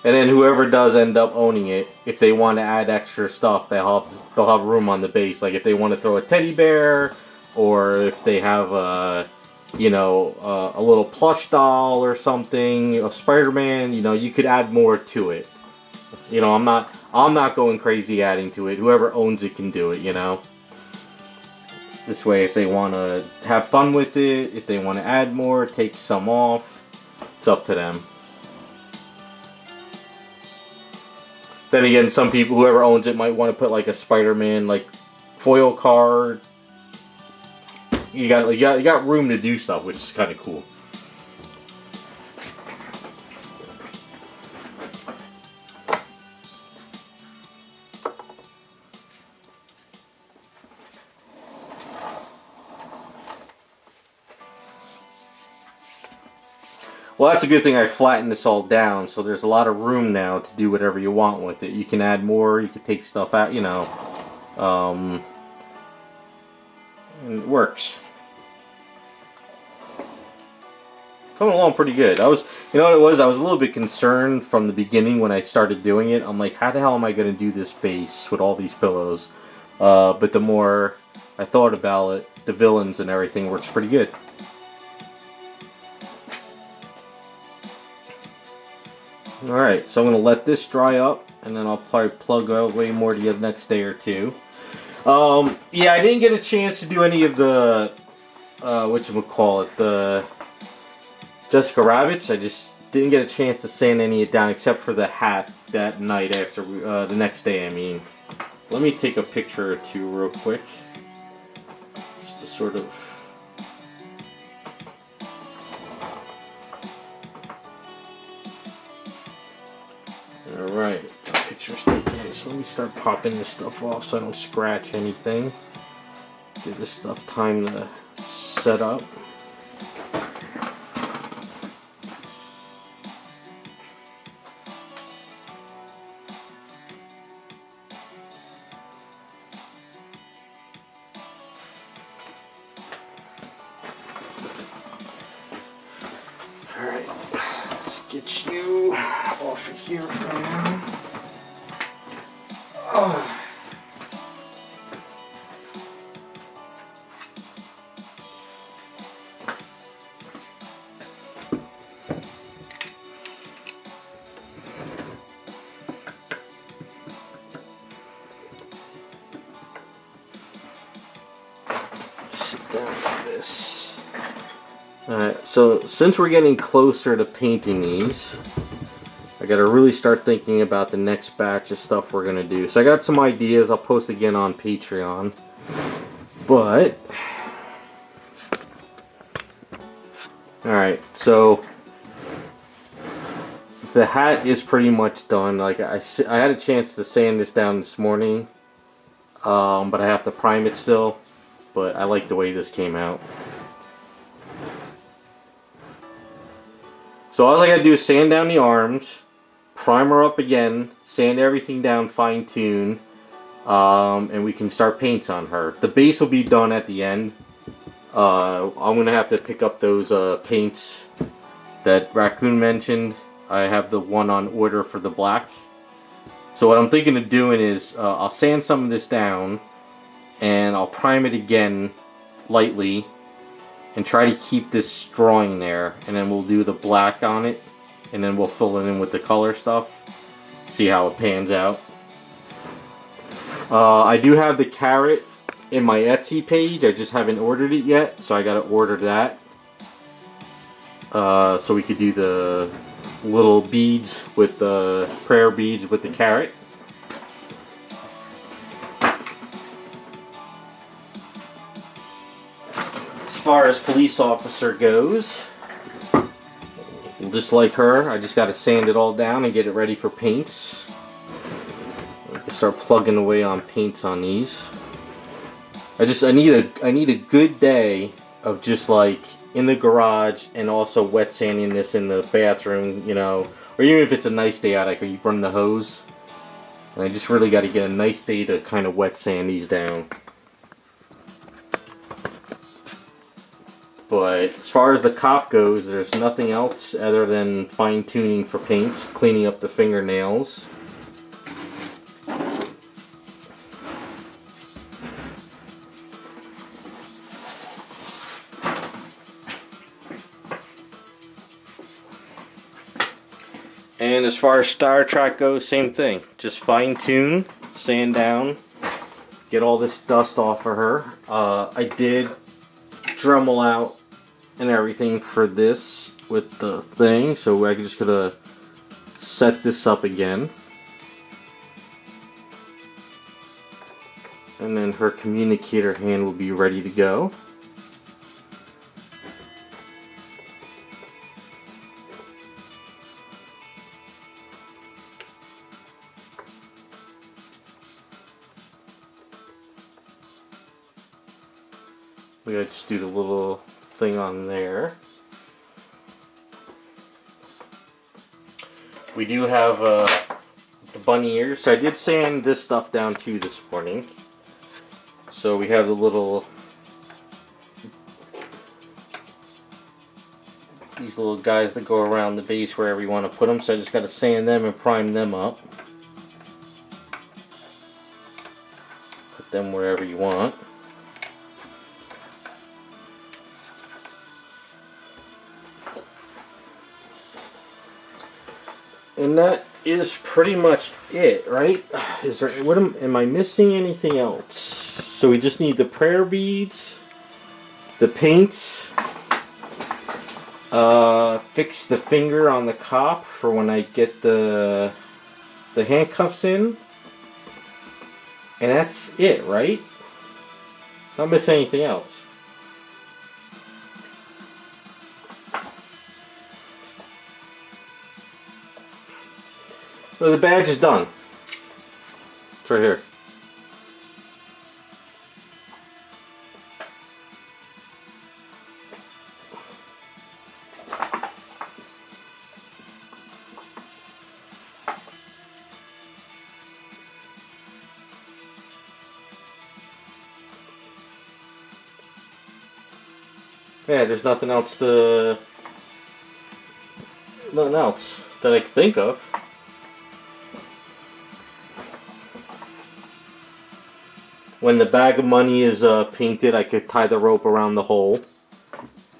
And then whoever does end up owning it, if they want to add extra stuff, they'll have room on the base. Like if they want to throw a teddy bear, or if they have a, you know, a little plush doll or something, a Spider-Man, you know, you could add more to it. You know, I'm not going crazy adding to it. Whoever owns it can do it, you know. This way, if they want to have fun with it, if they want to add more, take some off, it's up to them. Then again, some people, whoever owns it, might want to put like a Spider-Man like foil card. You got room to do stuff, which is kind of cool. Well, that's a good thing I flattened this all down, so there's a lot of room now to do whatever you want with it. You can add more, you can take stuff out, you know. And it works. Coming along pretty good. You know what it was? I was a little bit concerned from the beginning when I started doing it. I'm like, how the hell am I going to do this base with all these pillows? But the more I thought about it, the villains and everything works pretty good. Alright, so I'm going to let this dry up, and then I'll probably plug away more the next day or two. Yeah, I didn't get a chance to do any of the, whatchamacallit, the Jessica Rabbits. I just didn't get a chance to sand any of it down, except for the hat that night after, the next day, I mean. Let me take a picture or two real quick, just to sort of... Alright, picture's taken. So let me start popping this stuff off so I don't scratch anything. Give this stuff time to set up. Alright, let's get you off of here for now. Oh. Sit down for this. Alright, so since we're getting closer to painting these, I gotta really start thinking about the next batch of stuff we're gonna do. So I got some ideas I'll post again on Patreon. But alright, so the hat is pretty much done. Like I had a chance to sand this down this morning, but I have to prime it still. But I like the way this came out. So all I gotta do is sand down the arms, prime her up again, sand everything down, fine tune, and we can start paints on her. The base will be done at the end. I'm gonna have to pick up those paints that Raccoon mentioned. I have the one on order for the black. So what I'm thinking of doing is I'll sand some of this down and I'll prime it again lightly and try to keep this drawing there, and then we'll do the black on it and then we'll fill it in with the color stuff, see how it pans out. I do have the carrot in my Etsy page. I just haven't ordered it yet, so I gotta order that so we could do the little beads with the prayer beads with the carrot. As far as police officer goes, just like her, I just got to sand it all down and get it ready for paints. I can start plugging away on paints on these. I need a good day of just like in the garage and also wet sanding this in the bathroom, you know, or even if it's a nice day out, I could run the hose. And I just really got to get a nice day to kind of wet sand these down. But as far as the cop goes, there's nothing else other than fine tuning for paints, cleaning up the fingernails. And as far as Star Trek goes, same thing. Just fine tune, sand down, get all this dust off of her. I did Dremel out and everything for this with the thing, so I just gotta set this up again. And then her communicator hand will be ready to go. We gotta just do the little thing on there. We do have the bunny ears. So I did sand this stuff down too this morning. So we have the little, these little guys that go around the base wherever you want to put them. So I just gotta sand them and prime them up. Put them wherever you want. And that is pretty much it, right? Is there, am I missing anything else? So we just need the prayer beads, the paints, fix the finger on the cop for when I get the handcuffs in, and that's it, right? Not missing anything else. So the badge is done. It's right here. Yeah, there's nothing else that I can think of. When the bag of money is painted, I could tie the rope around the hole.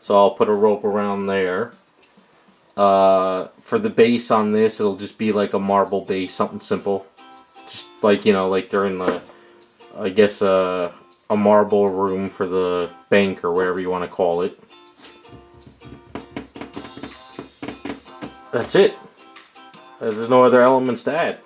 So I'll put a rope around there. For the base on this, it'll just be like a marble base, something simple. Just like, you know, like they're in the, I guess, a marble room for the bank or whatever you want to call it. That's it. There's no other elements to add.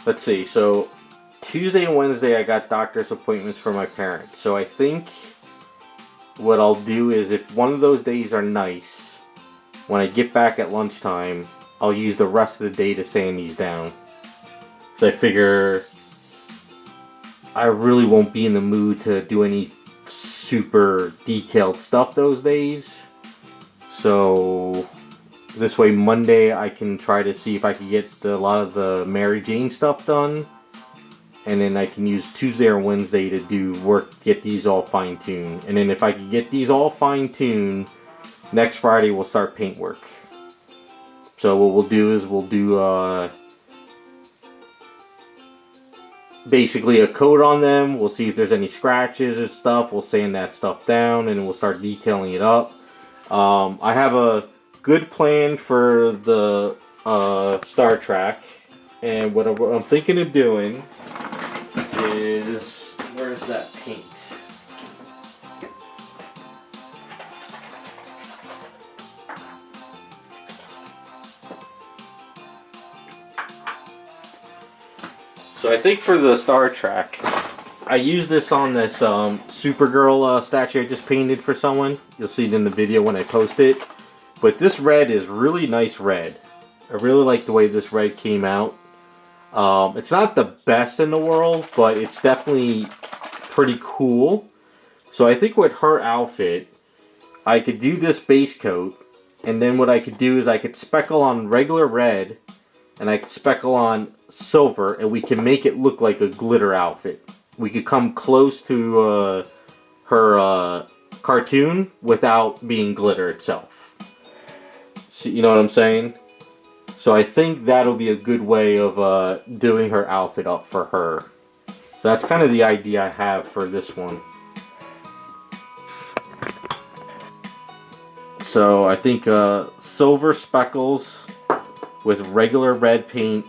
Let's see, so Tuesday and Wednesday I got doctor's appointments for my parents. So I think what I'll do is, if one of those days are nice, when I get back at lunchtime, I'll use the rest of the day to sand these down. So I figure I really won't be in the mood to do any super detailed stuff those days. So this way Monday I can try to see if I can get a lot of the Mary Jane stuff done. And then I can use Tuesday or Wednesday to do work, get these all fine-tuned. And then if I can get these all fine-tuned, next Friday we'll start paint work. So what we'll do is we'll do basically a coat on them. We'll see if there's any scratches and stuff. We'll sand that stuff down and we'll start detailing it up. I have a good plan for the Star Trek, and what I'm thinking of doing is, where's that paint? So I think for the Star Trek, I used this on this Supergirl statue I just painted for someone. You'll see it in the video when I post it. But this red is really nice red. I really like the way this red came out. It's not the best in the world, but it's definitely pretty cool. So I think with her outfit, I could do this base coat, and then what I could do is I could speckle on regular red, and I could speckle on silver, and we can make it look like a glitter outfit. We could come close to her cartoon without being glitter itself. So, you know what I'm saying? So I think that'll be a good way of doing her outfit up for her. So that's kind of the idea I have for this one. So I think silver speckles with regular red paint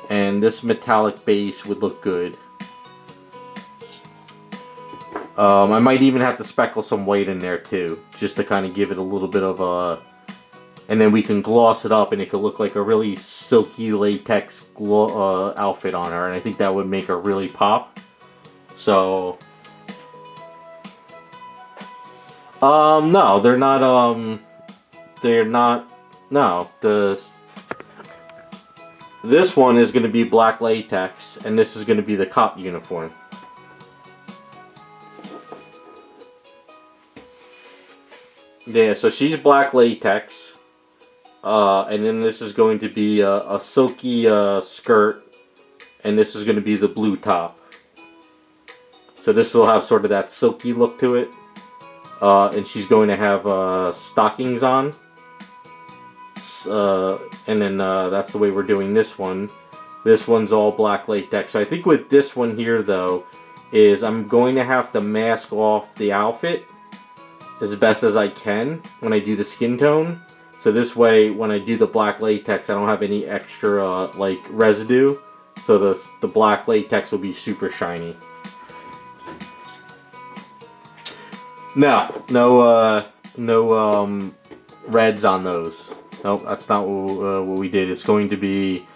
and this metallic base would look good. I might even have to speckle some white in there too, just to kind of give it a little bit of a... And then we can gloss it up and it could look like a really silky latex outfit on her. And I think that would make her really pop. So... no, they're not, no, this one is going to be black latex, and this is going to be the cop uniform. Yeah, so she's black latex, and then this is going to be a silky skirt, and this is going to be the blue top. So this will have sort of that silky look to it, and she's going to have stockings on, and then that's the way we're doing this one. This one's all black latex. So I think with this one here, though, is I'm going to have to mask off the outfit as best as I can when I do the skin tone. So this way, when I do the black latex, I don't have any extra like residue. So the black latex will be super shiny. No reds on those. Nope, that's not what we did. It's going to be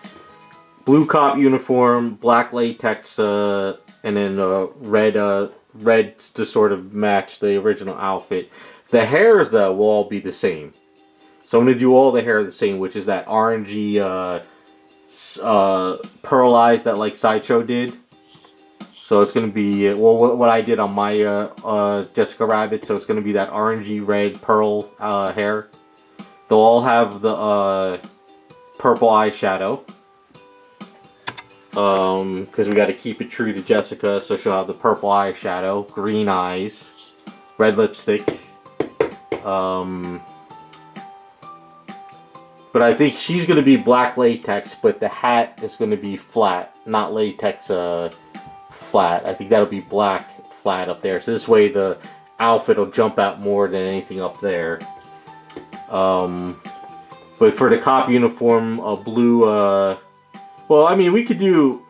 blue cop uniform, black latex, and then red to sort of match the original outfit. The hairs, though, will all be the same. So I'm going to do all the hair the same, which is that orangey pearl eyes that like Sideshow did. So it's going to be, well, what I did on my Jessica Rabbit. So it's going to be that orangey red pearl hair. They'll all have the purple eyeshadow. Because we got to keep it true to Jessica, so she'll have the purple eyeshadow, green eyes, red lipstick. But I think she's going to be black latex, but the hat is going to be flat, not latex flat. I think that'll be black flat up there. So this way the outfit will jump out more than anything up there. But for the cop uniform, a blue, well, I mean, we could do,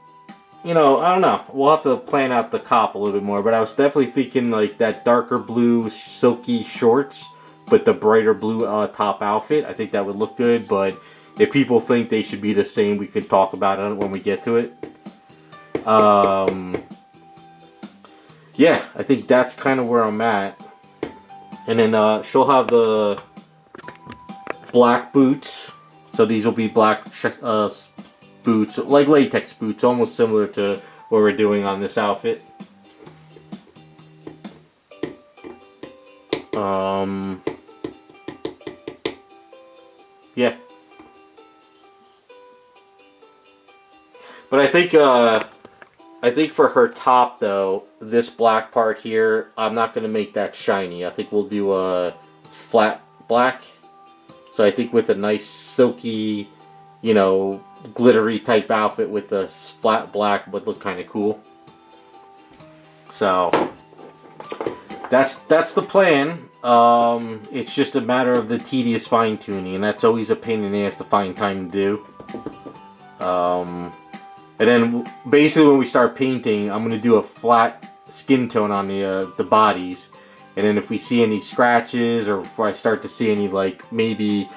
you know, I don't know. We'll have to plan out the cop a little bit more. But I was definitely thinking like that darker blue silky shorts, but the brighter blue top outfit. I think that would look good. But if people think they should be the same, we could talk about it when we get to it. Yeah, I think that's kind of where I'm at. And then she'll have the black boots. So these will be black boots, like latex boots, almost similar to what we're doing on this outfit. Yeah. But I think for her top though, this black part here, I'm not gonna make that shiny. I think we'll do a flat black. So I think with a nice silky, you know, glittery type outfit with the flat black would look kind of cool. So that's the plan. It's just a matter of the tedious fine tuning, and that's always a pain in the ass to find time to do. And then basically when we start painting, I'm gonna do a flat skin tone on the bodies, and then if we see any scratches or if I start to see any like maybe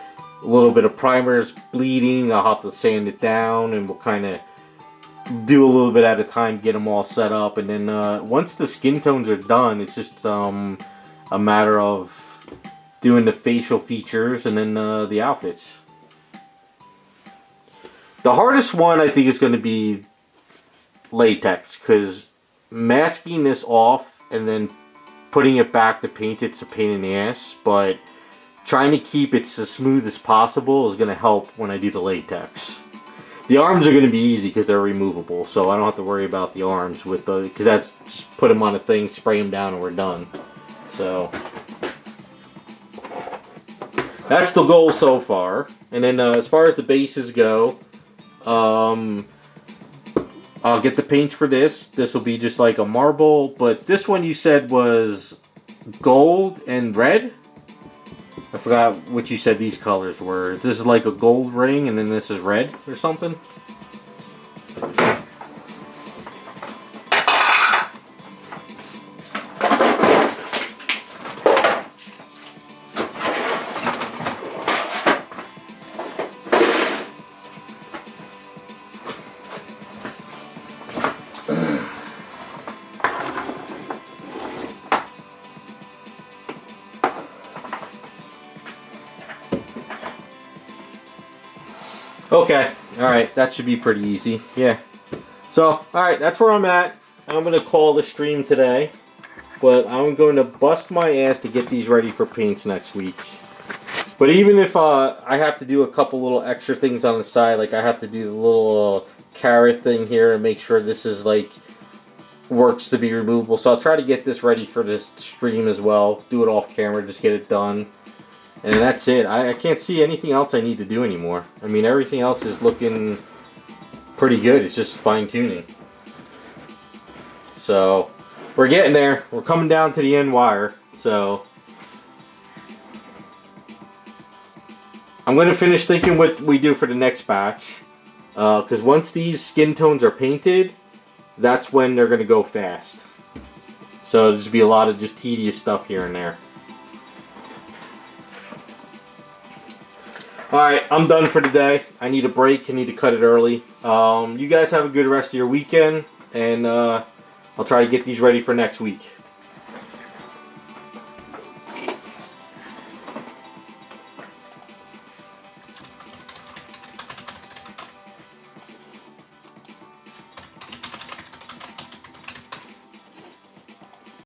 a little bit of primers bleeding, I'll have to sand it down, and we'll kind of do a little bit at a time, get them all set up, and then once the skin tones are done, it's just a matter of doing the facial features and then the outfits. The hardest one I think is going to be latex, because masking this off and then putting it back to paint it's a pain in the ass, but trying to keep it as smooth as possible is going to help when I do the latex. The arms are going to be easy because they're removable, so I don't have to worry about the arms with the, because that's just put them on a thing, spray them down, and we're done. So that's the goal so far. And then as far as the bases go, I'll get the paints for this. This will be just like a marble, but this one you said was gold and red. I forgot what you said these colors were. This is like a gold ring, and then this is red or something. Okay, alright, that should be pretty easy, yeah. So, alright, that's where I'm at. I'm going to call the stream today, but I'm going to bust my ass to get these ready for paints next week. But even if I have to do a couple little extra things on the side, like I have to do the little carrot thing here and make sure this is like, works to be removable. So I'll try to get this ready for this stream as well. Do it off camera, just get it done. And that's it. I can't see anything else I need to do anymore. I mean, everything else is looking pretty good. It's just fine-tuning. So, we're getting there. We're coming down to the end wire. So, I'm going to finish thinking what we do for the next batch. Because once these skin tones are painted, that's when they're going to go fast. So, there's going to be a lot of just tedious stuff here and there. Alright, I'm done for today. I need a break. I need to cut it early. You guys have a good rest of your weekend, and I'll try to get these ready for next week.